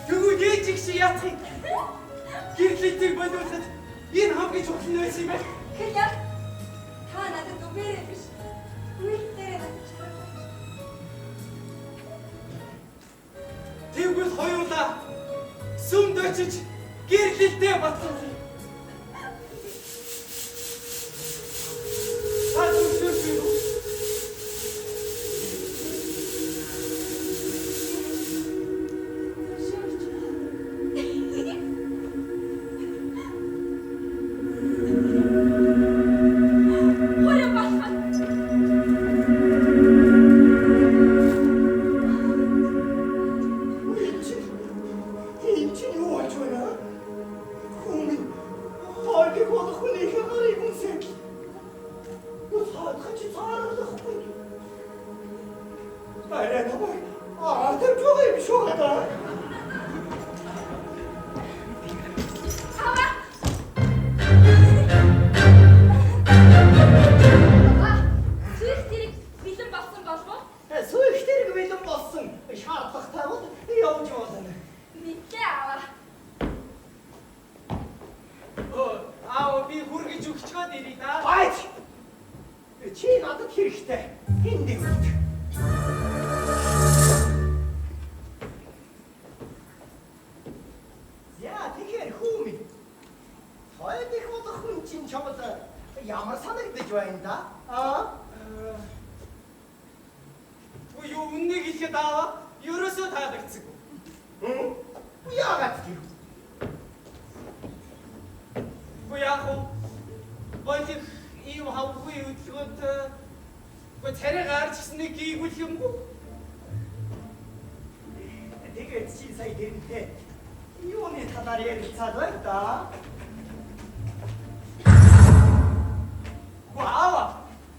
Тэгвэл ээжиг чи яах юм? Гэрлэлтийг бодвол энэ хамгийн чухал нь байсан юм байна.
Гэлээ. Та надад үгээрээ биш. Үйлдэлээ надад чарах.
Тэгвэл хоёулаа сүмд очиж гэрлэлтэд батсан. Та зүгшүүр үү?
Хөрөө бахад.
Инчин юу болж байна? Хүн файг болох хүн их нарыг үнсэх. Усаад хачи цаарахгүй. Арай намайг тэр жоо юм шүү гадаа.
Ава. Зүрх тэрэг бэлэн болсон болов уу?
Сүйх тэрэг бэлэн болсон. Шаардлагатай бол явж болно.
Мэдээ ава.
Аа би хүргэж өгчгөөд ирээ да.
Байц! Чи надад хэрэгтэй. Энд үт. Яа, тэгэхээр хүмү. Хойд их болох хүн чинь чамд ямар санагдаж байна да?
Гү юу үннийг хэлэхэд аава ерөөсөө таалагдсаггүй.
Яагаад тийм?
Гү яах вэ? Боёлын ийм хавгүй хөдөлгөөнд гү царай гарч ирснийг гийгүүлэх юмгүй.
Тэгээд чи сая гэнтэй юуны талаар ярилцаад байна да?
Гү аава.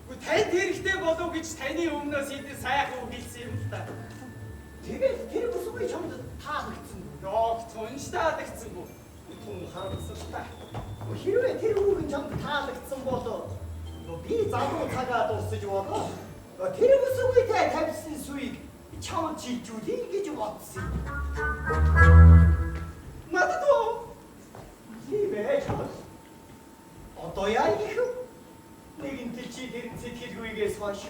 Гү танд хэрэгтэй болов гэж таны өмнөөс эдэн сайхан үг хэлсэн юм л та.
Тэгээд тэр бүсгүй чамд таалагдсан.
Ёг цонч таалагдсангүй.
Тун харамсалтай. Хэрвээ тэр үг чамд таалагдсан бол би залуу цагаа дуусаж болоо. Тэр бүсгүйтэй тавьсан суйг чамд чилжүүлээ гэж бодсон. Надад оо. Нэмээ чамд. Одоо яа их нэгэн тэл чи тэр сэтгэлгүйгээс хойш.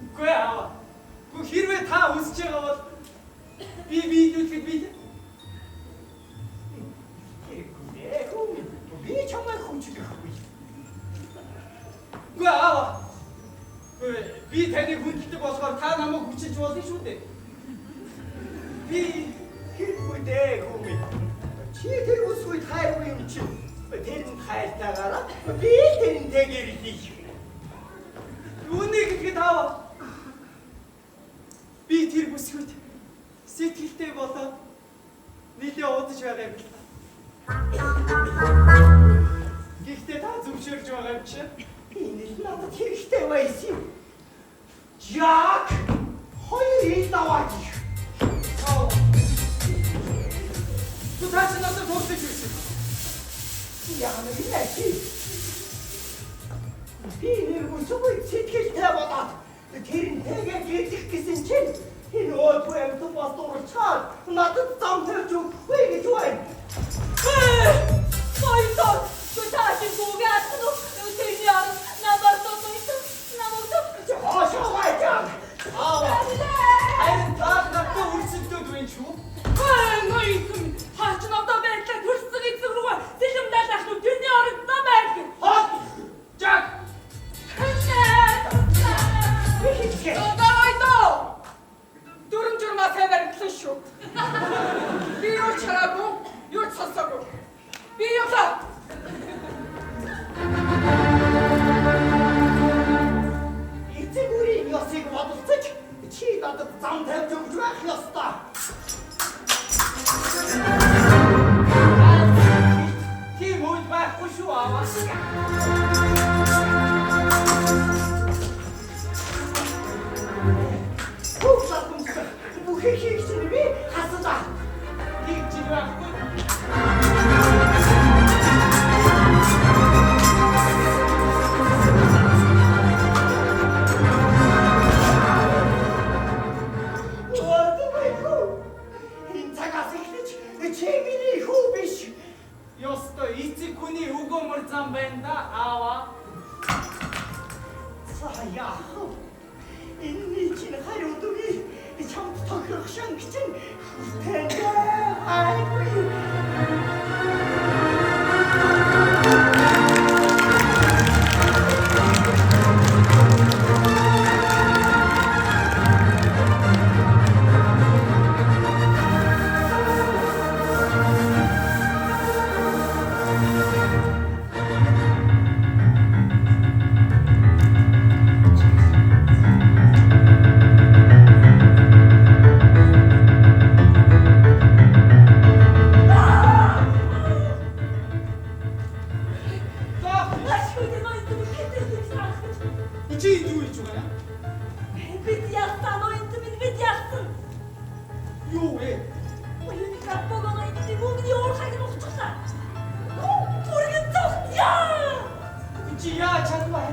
Үгүй аава. Гү хэрвээ та үсэж байгаа бол би идүүлэхэд би
Би чамайг хүнчлэхгүй.
Үгүй аава. Би таны хүндэлдэг болохоор та намайг хүчилж болно шүү дээ.
Би хэрэггүй дээ хүмү. Чи тэр бүсгүй хайргүй юм чи. Тэр нь хайртайгаараа би тэрнтэйгээр хийх.
Үүнийг ихэд аава. Би тэр бүсгүйд сэтгэлтэй болоо нэлээ удаж байгаа юм л та. Гэхдээ та зөвшөөрж байгаа юм чи.
Энэ л надад хэрэгтэй байсан юм. Жак! Хоёр ил даваач.
Аа. Ту таач надад тусаж ирсэн.
Яна чи. Би нэр бүсгүй сэтгэлтэй болоод тэрнтэйгээ гэрдэх гэсэн чинь энэ поем то пастор чад. Надад зам тавьж өгөхгүй гэж байна.
Соёлтой тутаач гугаас нүтэйян намаасаа намаасаа
Хаашаа байжаа.
Харин та надад үрсэлтүүд байна шүү.
ноён хаач надад байдлаа төрсөн эзэн рүү сэлэмдэл ах нү тэний орондоо байг.
Хот! Жаг!
Давайдоо! Дүрм журмаа тавиарлаа шүү. Би юу чараагүй, юу цасаагүй. Би явлаа.
Эцэгүүрийн ёсыг бодолцож чи надад зам тавьж өгч байх ёстой.
Тийм үед байхгүй шүү аваа.
Хүүхдүүд бүхий хийх чинь би хасаа.
Нэг жил байхгүй.
Энэ цагаас эхлэж чи миний хүү биш.
Ёстой эцэг хүний өгөөмөр зам байна да аваа.
Сая. Энэ чинь хариуд үгүй. Чамд тохирох шанг чинь тэнэ. Айгүй.
Чи юу хийж байгаа юм?
Бид ястаа ноён бид ястаа.
Юу вэ?
Уян каппогоо ити бүгд ёорхаг нухчихлаа. Түргэн цогтяа.
Чи яа чадваа?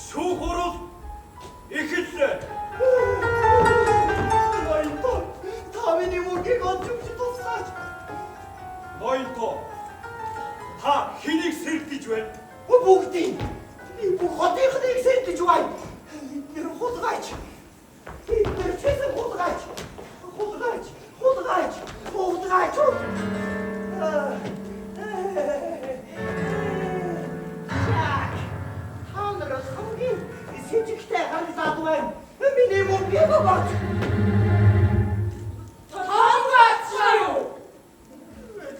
шүүхөрөл эхэллээ.
Ноёнтоо та миний мөнгийг олж туслаач.
Ноёнтоо та хэнийг сэрдэж байна?
Бүгдийг бүх хотынхныг сэрдэж бай. Тэр хулгайч. Тэр чэсэн хулгайч. Хулгайч. Яг та нар хамгийн сэжигтэй харагдаад байна. Миний мөнгийг бац.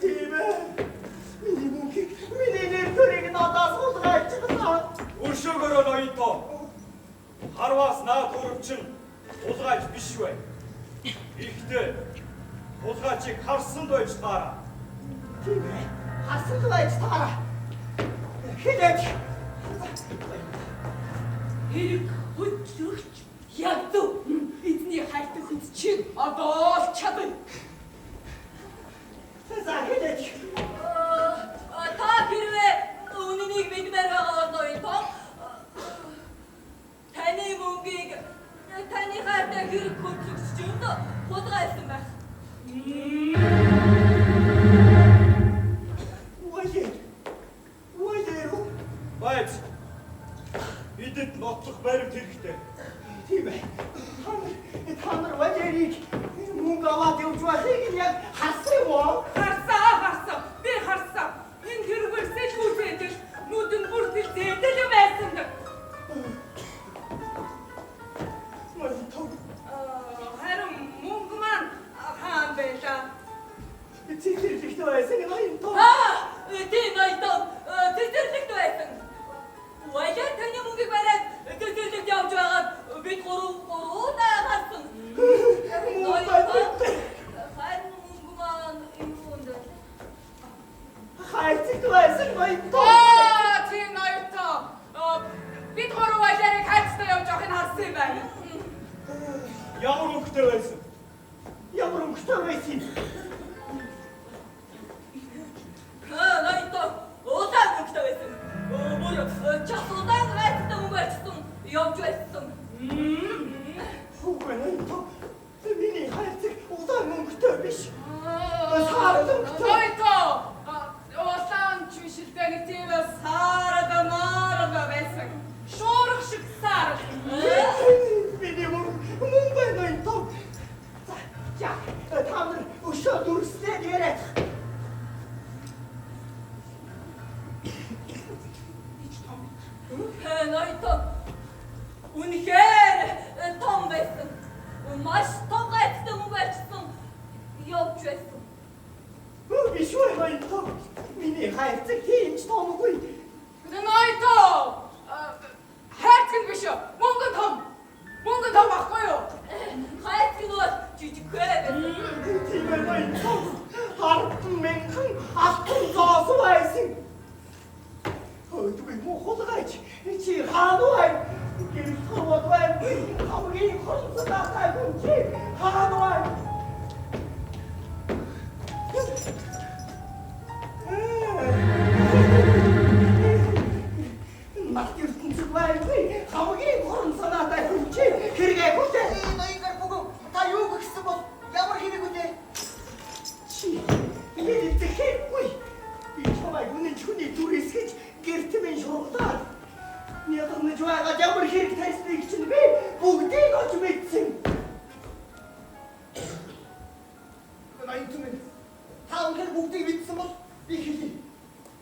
Тийм ээ. Миний нэр төрийг надаас хулгайч таа.
Өршөөгөөрөө ноёнтоо. Харваас наад хөрөвчин хулгайч биш бай. Ихтэй хулгайчийг харсан байж таараа.
Тийм ээ. Хасал байж таараа. Хилээч.
Хэрэг хөдлөгч яг зөв эзний хайртай хүч чинь одоо л чадна.
За хилээч.
Та хэрвээ үнэнийг мэдмээр байгаа ноёнтоо таны мөнгийг таны хайртай хэрэг хөдлөгч чинь хулгайсан байх.
Байж бидэд нотлох баримт хэрэгтэй.
Тийм ээ. Та нар валерийг мөнгө аваад явж байхыг яг харсан юм уу?
Харсан. Би харсан. Энэ хэрэгээр сэлгүүцээдэл нүдэн бүртэл зээдэл байсан. Харин мөнгө маань хаан байлаа.
Цэцэрлэгтэй байсан юм аа.
Тийм ноёнтоо цэцэрлэгт байсан. Валер таны мөнгийг бариад цэцэрлэгт явж байгаад бид гурав харсан. Харин мөнгө маань юунд
Хайцэг байсан ноёнтоо.
тийм ноёнтоо бид гурав Валерийг хайцтай явж явахыг харсан юм байна.
Ямар өнгөтэй байсан?
Ямар өнгөтэй байсан?
Ноёнтоо удаан мөнгөтэй байсан. Час удаан хайцтай мөнгө барьсан явж байсан.
Үгүй ноёнтоо. Миний хайцэг удаан өнгөтэй биш. Саард өнгөтэй.
Ноёнтоо улаан чимшилтэй нэг тийм саард байсан. Шуурх шиг саард.
Миний мөнгө ноёнтоо. За, та нар өшөө дүрслээд яриад.
Ноёнтоо үнэхээр том байсан. Маш том хайцтай мөнгө барьсан явж байсан.
Биш үү ноёнтоо. Миний хайцэг тийм ч томгүй.
Ноёнтоо хайцэг биш үү? Мөнгө том байхгүй юу? Хайцэг нь бол жижигхэ байсан.
Тийм ээ ноёнтоо. Хартан мэнхэн алтан зоос байсан. Өдгөө муу хулгайч. Чи хаануай? Гэрэл хаваад байна. Хамгийн хулгайтай хүн чи хаануай? Мартиртэн байна. Хамгийн хулгайтай хүн чи хэрэгээ хүлээ.
Ноёнгор бүгэн та юу гихсэн бол ямар хэрэг үлээ?
Чи яагаад тэгэхгүй? Би чамайг үнэн хүний дүрээс гэж гэртмэн шуурдаад. Ниятны жаагаад ямар хэрэг тайсныг чинь би бүгдийг олж мэдсэн.
Ноёнтон та өнөр бүгдийг мэдсэн бол би хэлье.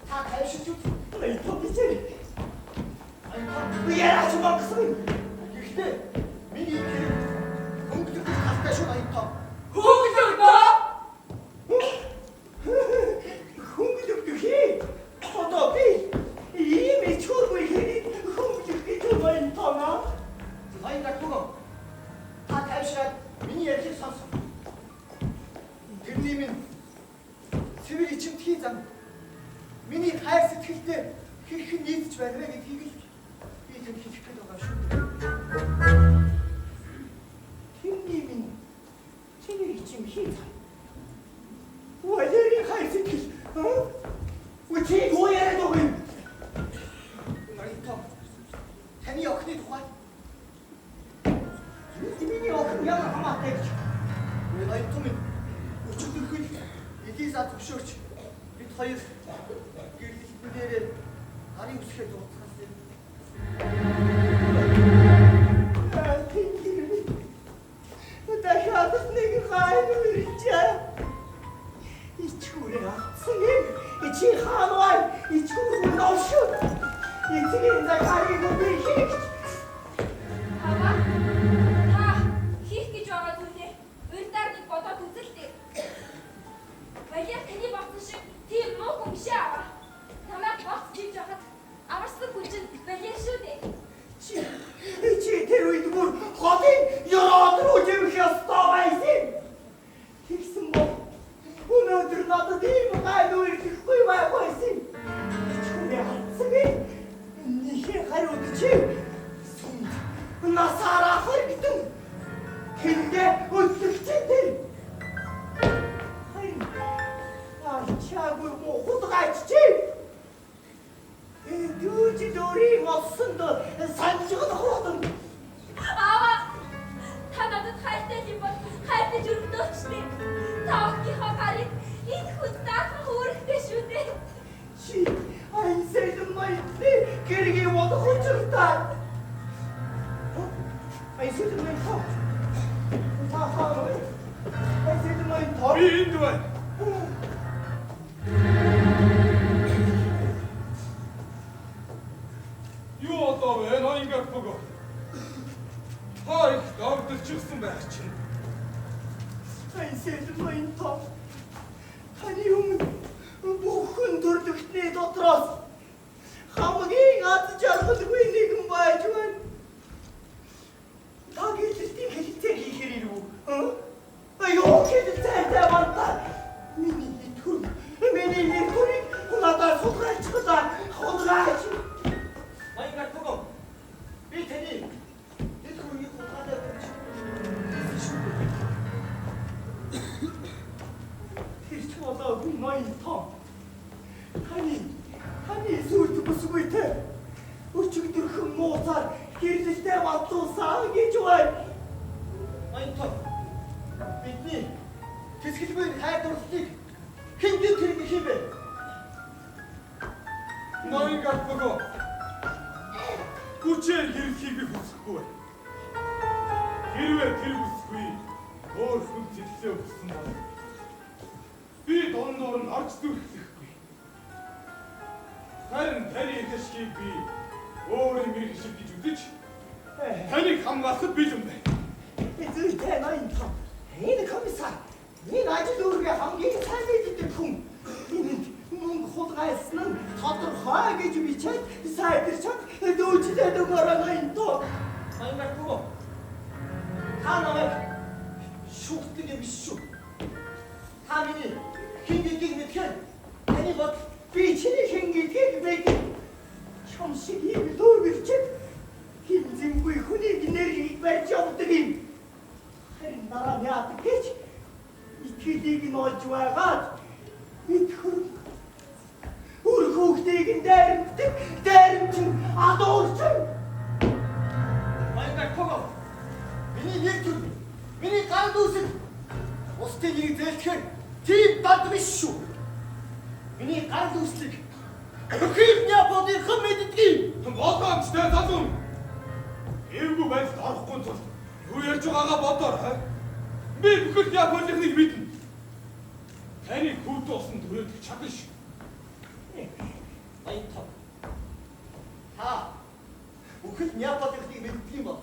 Та тайшиж үз.
Ноёнтоо бичээ. Би яраач багсан.
Гэхдээ миний хэрэг хөнгөлөг талтай шүү ноёнтоо.
Хөнгөлөг хий. Одоо би ийм чурмын хэрэг хөнгөлөг гэж ноёнтоо.
Ноёнгор бүгэн та тайшаад миний ярихыг сонс. Тэрний минь цэвэр ичимт хий зам. Миний хайр сэтгэлдээ хэрхэн нийцж байна вэ гэдгийг л би тань хэлэх гээд байгаа шүү.
Тэрний минь чиний чим хий. Валерий хайр сэтгэл. Үгүй юу яриад байгаа юм?
Ноёнтоо Таны охины тухай.
Миний охин ямар хамаатай гэж.
Ноёнтон минь өчигдөрхөн Элиза зөвшөөрч бид хоёр гэрлэлтэн дээр харин үсгээ дууцгаасан.
Дахиад нэг хайр үржээ. Ичгүүрээ авсан юм. Ичи хаанвай ичгүүр ношоо. Ичгийн захарыг үгүй.
Ава та хийх гэж байгаа зүйлээ урьдаар нэг бодоод үзэлтэй. Баяр таны багтсан шиг тийм муу хүн биш аа. Намайг багт хийж байхад амарсан хүн чинь баяр шүү дээ.
Чи тэр үед бүр хотын ёроод руу живэх ёстой байсан. Тэгсэн бол өнөөдөр надад ийм гайд үрдэхгүй байсан. Чүнэ хатсан юм. Нихэ хариуд чи. Насара хөргдөн. Хиндэ өсөлтөй. Хайн. Чаагүй мо худгайч чи. Дүүж дөрий моссонд санжигд хоосон.
Ава та надад хайртай юм бол хайртай жүрмдөөчтэй. Та охийнхоо гарыг энэ хүн даах үүрэгтэй шүү дээ.
Чи айсэд майты гэргийн бодох учиртай. Айсэд майта. Тахаа. Айсэд майта.
Би энд байна. Юу одоо вэ? Ноёнгар бөгөө. Та их давталчихсан байх чинь.
Айсэд майта. Таны өмнө бүхэн төрлөختний дотроос хамгийн аз жаргалгүй нэгэн байж байна. Та гэрлэлтийн хэлцээр хийхээр ирв. Аюу хэлцээртэй бантаа. Миний нэтгүр. Миний нэтгүрийг надад сухраач гэдэг хонраач. Ноёнгар бөгөө. Би таны нэтгүрийг хонраадаг гэж. Тэрч болоогүй ноёнтон. Таны сүрд бүсгүйтэй. Өчигдөрхөн мууцаар гэрлэлтэй батлуулсан гэж байна. Ноёнтон. Бидний тэсгэлгүй хайр дурлалыг хиндэ тэрэг хийвэ.
Ноёнгар бөгөө. Хүчээр гэрлэхийг би хүсэхгүй байна. Хэрвээ тэр хүсгүй өөр хүн зэтлээ өгсөн бол би дондор нь орж дүрхлэхгүй. Харин таны хэшгийг би өөрийн мэргэшил гэж үзэж таныг хамгаалахад бэлэн байна.
Зүйтэй ноёнтон. Энэ комиссар. Энэ ажил үүргээ хамгийн сайн мэддэг хүн. Энэ мөнгө хулгайсан нь тодорхой гэж бичээд сайдэрчаад дүүжлээд өгөөрэй ноёнтон. Ноёнгар бөгөө. Та намайг шүхдэг юм биш шүү. Та миний хэн гэдгийг мэдхээр таны бод би чиний хэн гэдгийг мэдээ. Чам шиг юм дүүрчээд хинзэмгүй хүнийг нэрийг барьж явдаг юм. Харин дараа нь яадаг гэж итгэлийг нь олж байгаад итхүр үр хүүхдийг нь дайрамчин адуурчин. Ноёнгар бөгөө. Миний нэтгүр. Миний гал дүүсэд устын нэг зээлтгэр тийм бад биш шүү. Миний гал дүүслийг өхиймня бодынхан мэддэг.
Болоомжтой залуу. Эвгүй байдалд орохгүй тул юу ярьж байгаагаа бодоор. Би бүхэл Японыхныг мэднэ. Таны хүүт усан төрөлдөх чадна шүү.
Ноёнтон. Та бүхэл Японыхныг мэддэг юм бол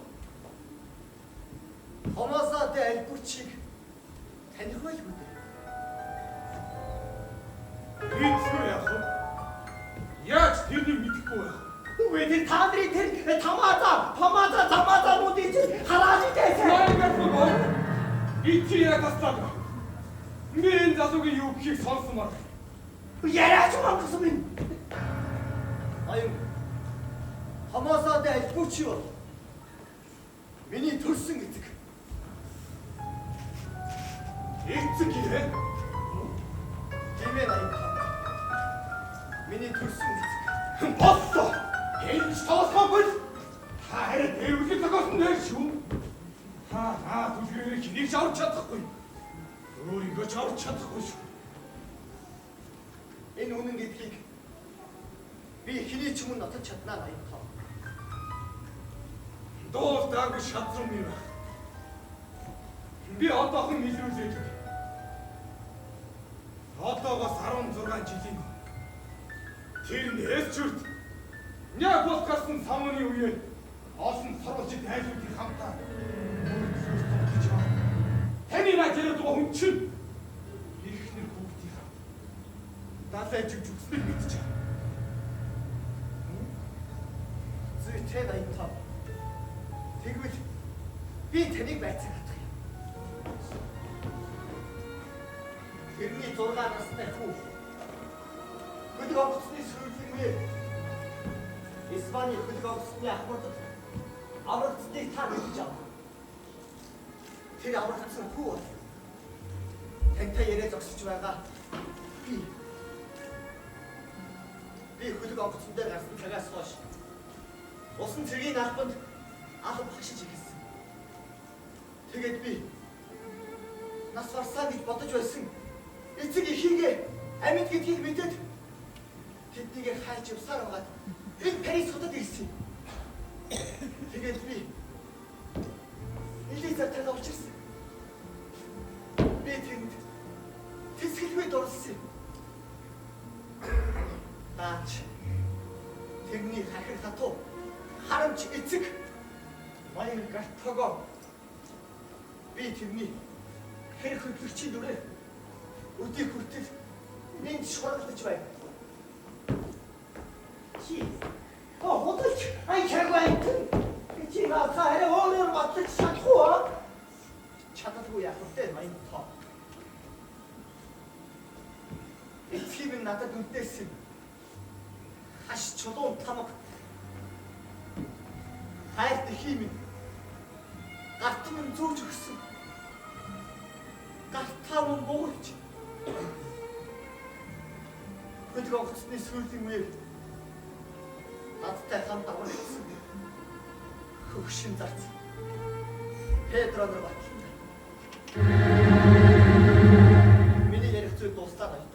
Томасаатай альбурчийг таних байлгүй дээ.
Мэдгүй яах вэ? Яаж тэрнийг мэдэхгүй байх вэ?
Үгүй тэр та нарын тэр тамаазаануудыг хараад идээсэй.
Ноёнгар бөгөө. Ичи ятастаг. Би энэ залуугийн юу гэхийг сонсомоор.
Яраач мангасан минь.
Аюун. Хамаасаатай альбууч юу? Миний төрсөн эцэг.
Эцэг гэрээ?
Тийм ээ аюун. Миний төрсөн эцэг.
Боссоо. Энэ ч тоосгоогүй. ч авч чадахгүй. Өөрийгөө ч авч чадахгүй шүү.
Энэ үнэн гэдгийг би хэний ч өмнө нотож чаднаа баярлалаа.
Дуустаагүй шатрам юм байна. Би одоохон илрүүлээд. Одоогоос 16 жилийн тэр нээсчүрт яг болгосон самны үеэр олон сурвалжид найзуудын хамтаа гэж байна. Таны надад хүн чинь ихнэр хүүхдийн хамт далайж өгснэг мэдэж байна.
Зүйтэй баярлалаа. Тэгвэл би таныг байцаах юм. Тэрний 6 настай хүү. Хөдөг онгоцны сүүлгэмээ Испани хөдөг онгоцны ахмадад аврагцдыг та мэдэж авах. Тэр аврагцсан хүү бол тантай яриа зогсож байгаа би хөдөг онгоцон дээр гарсан цагаас хойш усан цэгийн албанд алба багшиж ирсэн. Тэгээд би нас барсаа гэж бодож байсан. Эцэг ихийгээ амьд гэдгийг мэдээд тэднийг хайж явсаар байгаад энэ Парис хотод ирсэн. Тэгээд би Элизабетайгаа уулзсан. Би тэнд тэсгэлгүй дурлсан. Наач тэрний хахир хатуу харамч эцэг Маяг гартого би тэрний хэрэг хөдлөгчийн дүрээ өдий хүртэл энд шуургадж байна. Чи худалч ай чарвайт чи наасаа өөрөөр батлаж чадахгүй аа? Чадахгүй яах вэ маяг тоо. Эцгийг надад үлдээсэн. Хаш чулуун тамаг хайрт хиймэн гартам нь зүүж өгсөн. Гартам нь бууж. Хөдөг онгоцны сүүлийн үеэр надтай хамт авсан. Хөвшин зарц. Педро нар батлаа. Миний ярих зүйл дуустаа байна.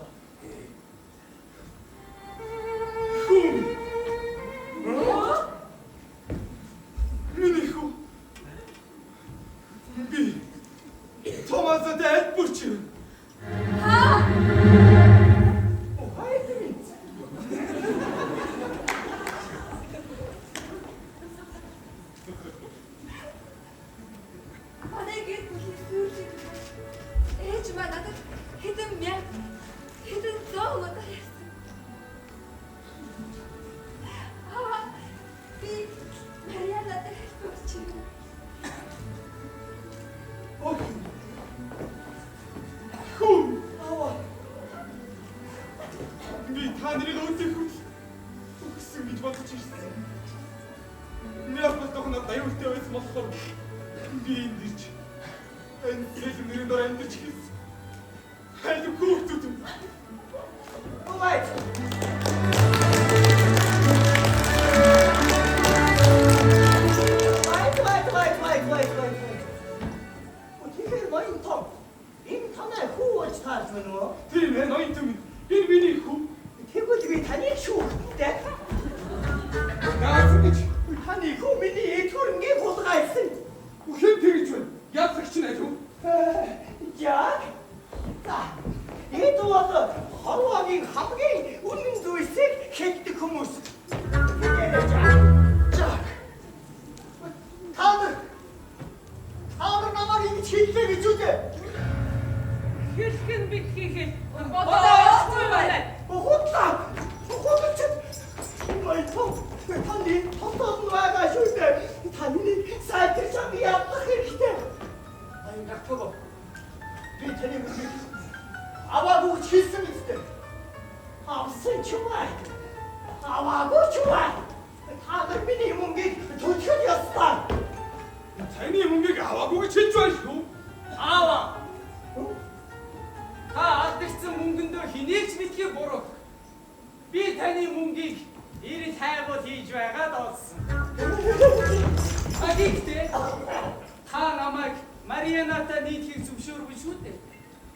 Та намайг Марианата нийтхийг зөвшөөргүй шүү дээ.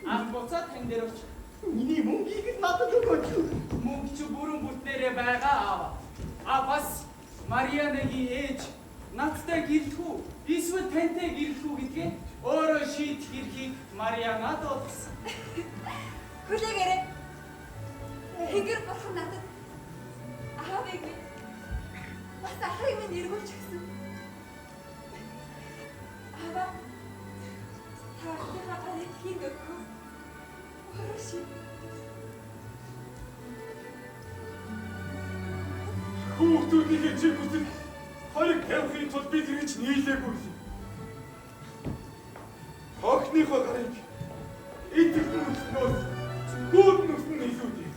Ах буцаад тань дээр очив.
Миний мөнгийг надад өгөөч.
Мөнгө чи бүрэн бүтнээрээ байгаа аава. Бас Марианагийн ээж надтай гэрэлх үү? Эсвэл тантай гэрэлх үү гэдгээ өөрөө шийдэх эрхийг Марианад олгосон.
Хүлээгээрэй. Хэнгэр бурхан надад аавыг минь бас ахыг минь эргүүлж өгсөн. Аава таахтайгаа гарыг хин өгөх. Орши.
Хүүхдүүдийн чи бүтэд хоёрыг тавихын тулд бид хэрэгч нийлээгүй. Хохныхоо гарыг идэх нүснөөс гүд нүсэн нийлүүдээ.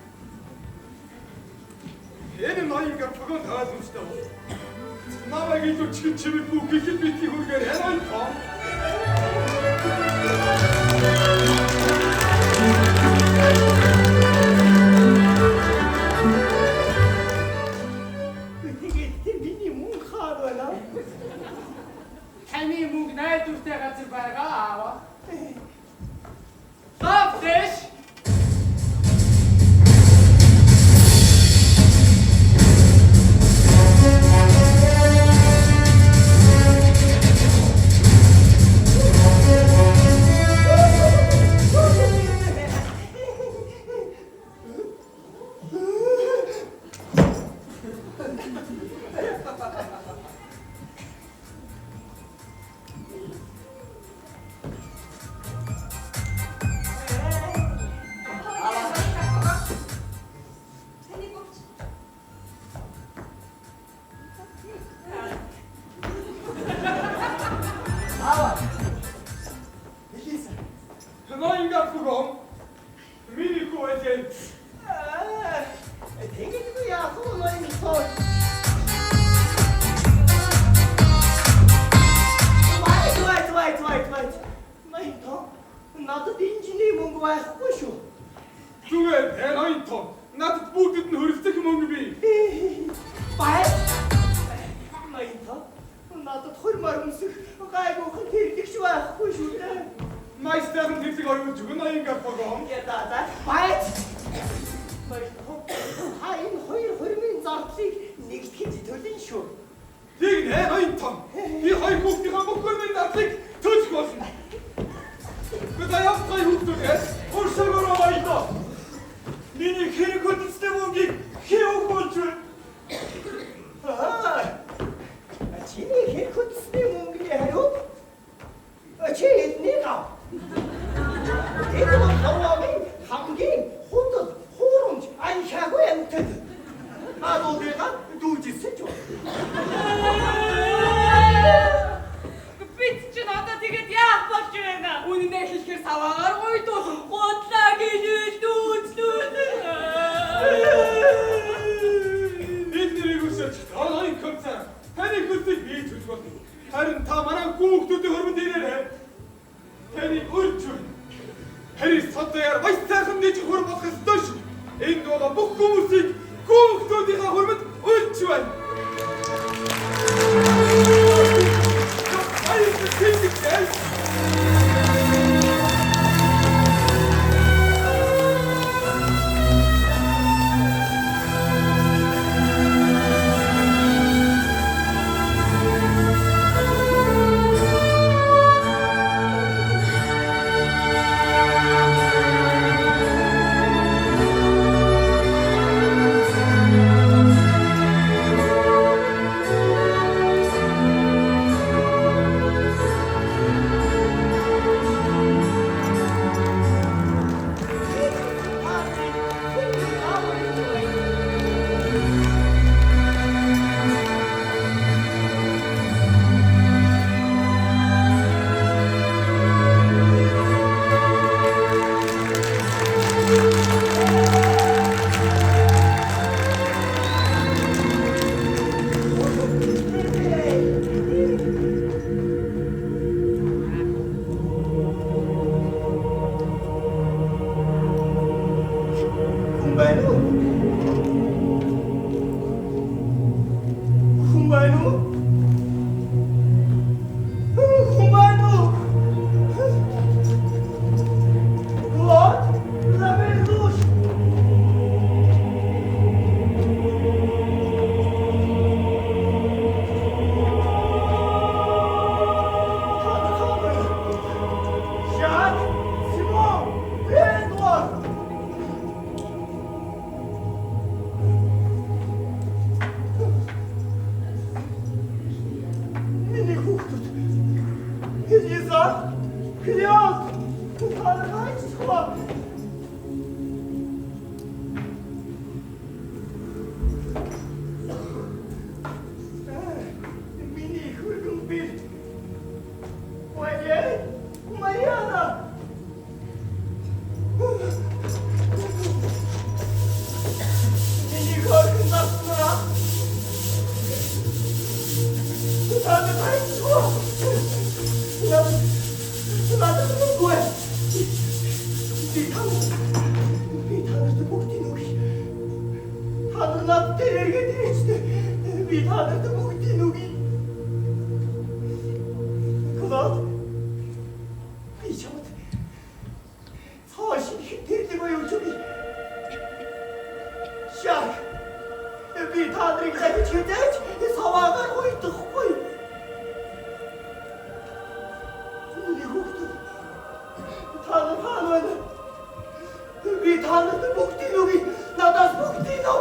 Энэ ноён гэрфгон таалмжтай. Намайг илүү чихэн чимэд бүх гэхэд бидний хүргээр энэ том.
Миний мөн хаад байна.
Таны мөнгө найдвартай газар байгаа аава. Тавдэш.
Ноён гэрфгон миний хөөжээ.
Тэгэхгүй яах вэ ноён тоо. Вай. Ноён тоо. Надад инженери мөнгө байхгүй шүү.
Зүгээр ноён тоо. Надад бүгдэд нь хөрөлцөх мөнгө бий.
Бай. Ноён тоо. Надад хөрмөр өмсөх гайгүйхэн хэрэгч байхгүй шүү дээ.
Майстарын тэрлэг оруулж өгнө ноён гэрфгон.
Ядаа. Бай. Ноён тоо. Хайн хоёр хөрмийн зардлыг нэгтгэж төлнө шүү.
Тэг нэ ноён тоо. Би хоёр хүүхдийн мөнгөний надлыг төлж болно. Бид аяатай хүүхдүүдээс уршаагаараа баялаа. Миний хэрэг хөдөлсөй мөнгийг хийх болж байна.
Чиний хэрэг хөдөлсөний мөнгөний хариу чи эдний гав. Энэ хаваагийн хамгийн худал хуурамч анхаагүй амтад. Адуугаа дүүжсэн ч.
Бид ч надад тэгээд яах болж байна? Үнэнээ хэлэхээр саваагаар гойдул готлаагийн дүүцлүүд.
Бидний үсэж ноён концерт. Таны хүсэж бий төлж болно. Харин та манай хүүхдүүдийн хөрмөнд ирээрэй. Таны өрч байна. Хари содоор баяр сайхан нэг хөр болох ёстой шүү. Энд байгаа бүх хүмүүсийг хүүхдүүдийн хөрмөнд өрч байна.
Лиза, Клёс, Аркадьевна. Миний хөргөн бил. Mariana. Миний хөргөн насна. Надо хайчо. Надо 누구야? 비타는 목티누기. 하늘 나 때리게 되지. 비타는 목티누기. 그만. 이제부터 사실 데리고 요즘이. 샤. 비타는 이제 지금 사와가 거의 또 거의. Tanrı'nın muhtinugi, nadas muhtinu.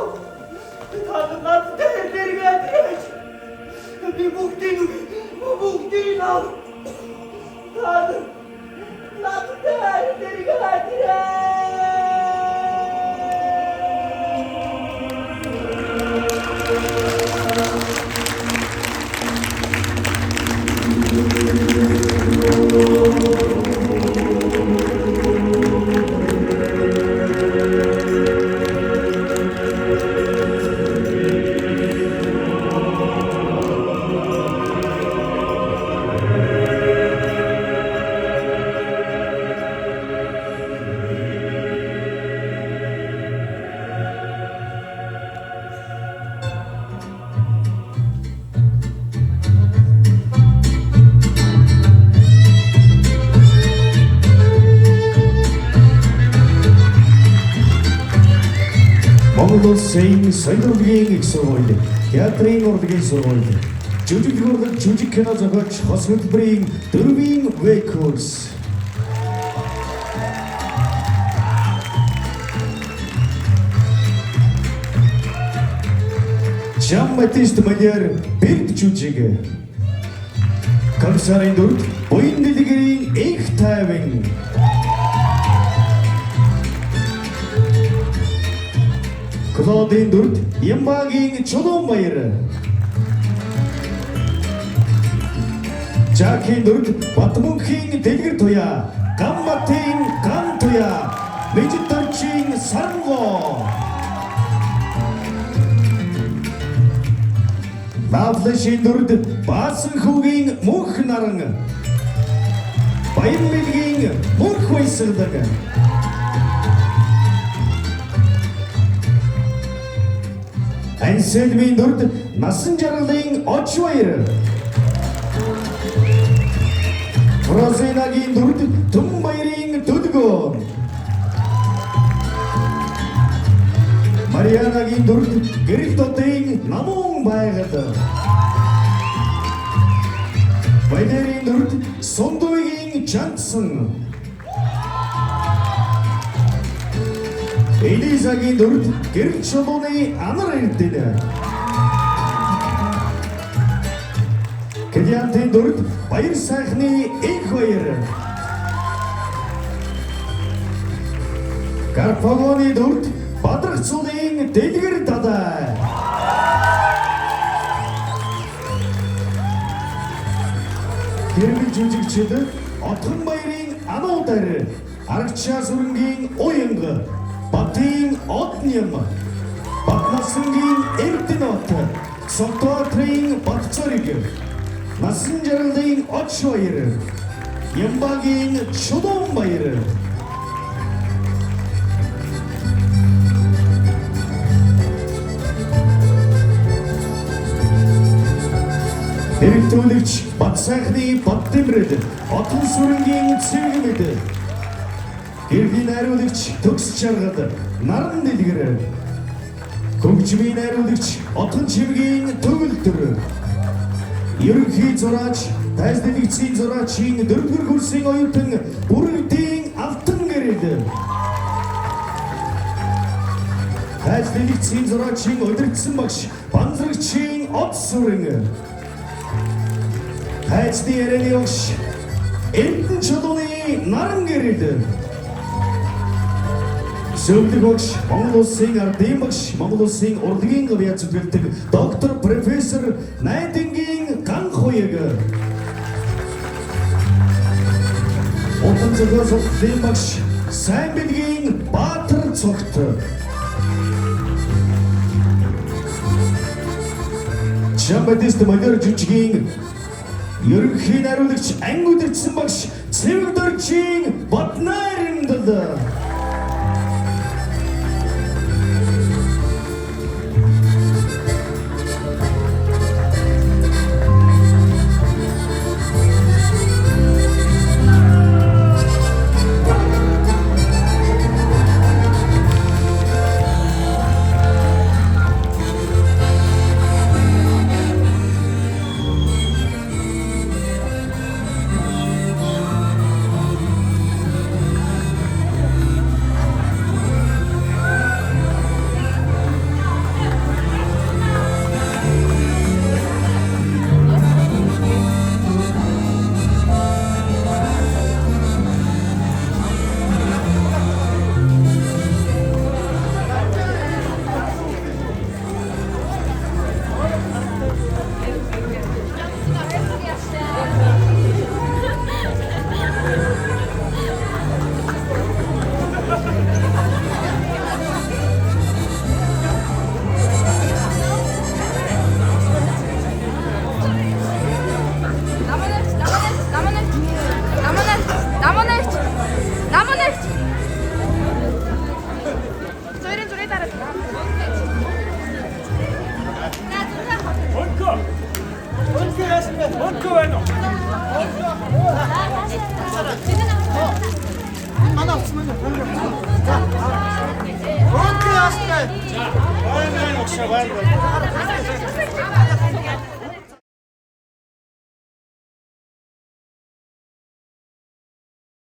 Tanrı nasıl değerleri verdirecek? Bir muhtinugi, bu muhtinu. Tanrı nasıl değerleri verdirecek?
Монгол Улсын соёлын урлагийн их сургууль, театрын урлагийн сургууль, жүжиг урлаг, жүжиг кино зохиолч хос хөтөлбөрийн 4-ийн В курс. Jean-Baptiste Molière бэлд жүжиг. Комиссарын дүрд буян дэлгэрийн их тайван. Клодын дүрд Ямбагийн Чулуун баяр. Жакийн дүрд Батмөнхийн Дэлгэр туяа, Гамбатын Ган туяа, Мэжидорчийн Сарангоо. Лавлашийн дүрд Баасан хүүгийн Мөнх наран. Баян мэлгийн Мөнх баясгалаг. Ансэлмийн дүрд Насан жаргалын Оч баяр. Фрозенагийн дүрд Түн баярын Дүдгөөн. Марианагийн дүрд Гэрэл дотын Намуун байгал. Валерийн дүрд Сундуйгийн Чанцсан. Элизагийн дүрд Гэрэл чулууны Анар эрдэнэ. Кэлянтын дүрд Баяр сайхны Их баяр. Карфагоны дүрд Бадрах цулын Дэлгэр дадай. Хэрэг жүжигчид Отхон баярын Ануудар, Аргачаа сүрэнгийн Уянга, Батын Отням, Батнасангийн Эрдэнэот, Сотоатрын Батцориг, Насан жаргалын Оч баяр, Ямбагийн Чулуун баяр. Хэрэгтүүлэгч Бат сайхны Баттэмрэд, Отхон сүрэнгийн Цэвгэмэд, Гэргийн найруулагч Төгс Чаргад, Наран Дэлгэр, Хөгжмийн найруулагч Отхон чимгийн Төгөлдөр, Ерөнхий зураач, тайз дэлгэцийн зураачийн 4-р курсын оюутан Бүрэгдийн Алтан гэрэл, тайз дэлгэцийн зураачийн удирдсан багш Банзрагчийн Од сүрэн, тайзны ярианы багш Эрдэнэ чулууны наран гэрэл. Зөвлөг багш Монгол Улсын ардын багш Монгол Улсын урлагийн авиац зөвлөдөг доктор профессор Найдингийн ганх хуяг. Утан зөвлөс урлагийн багш сайн бэлгийн Баатар цогт. Чамбатист модер жүжигийн ерөнхий найруулагч анги удирдсан багш Цэвдорчийн Батнайрамдал.
Ой,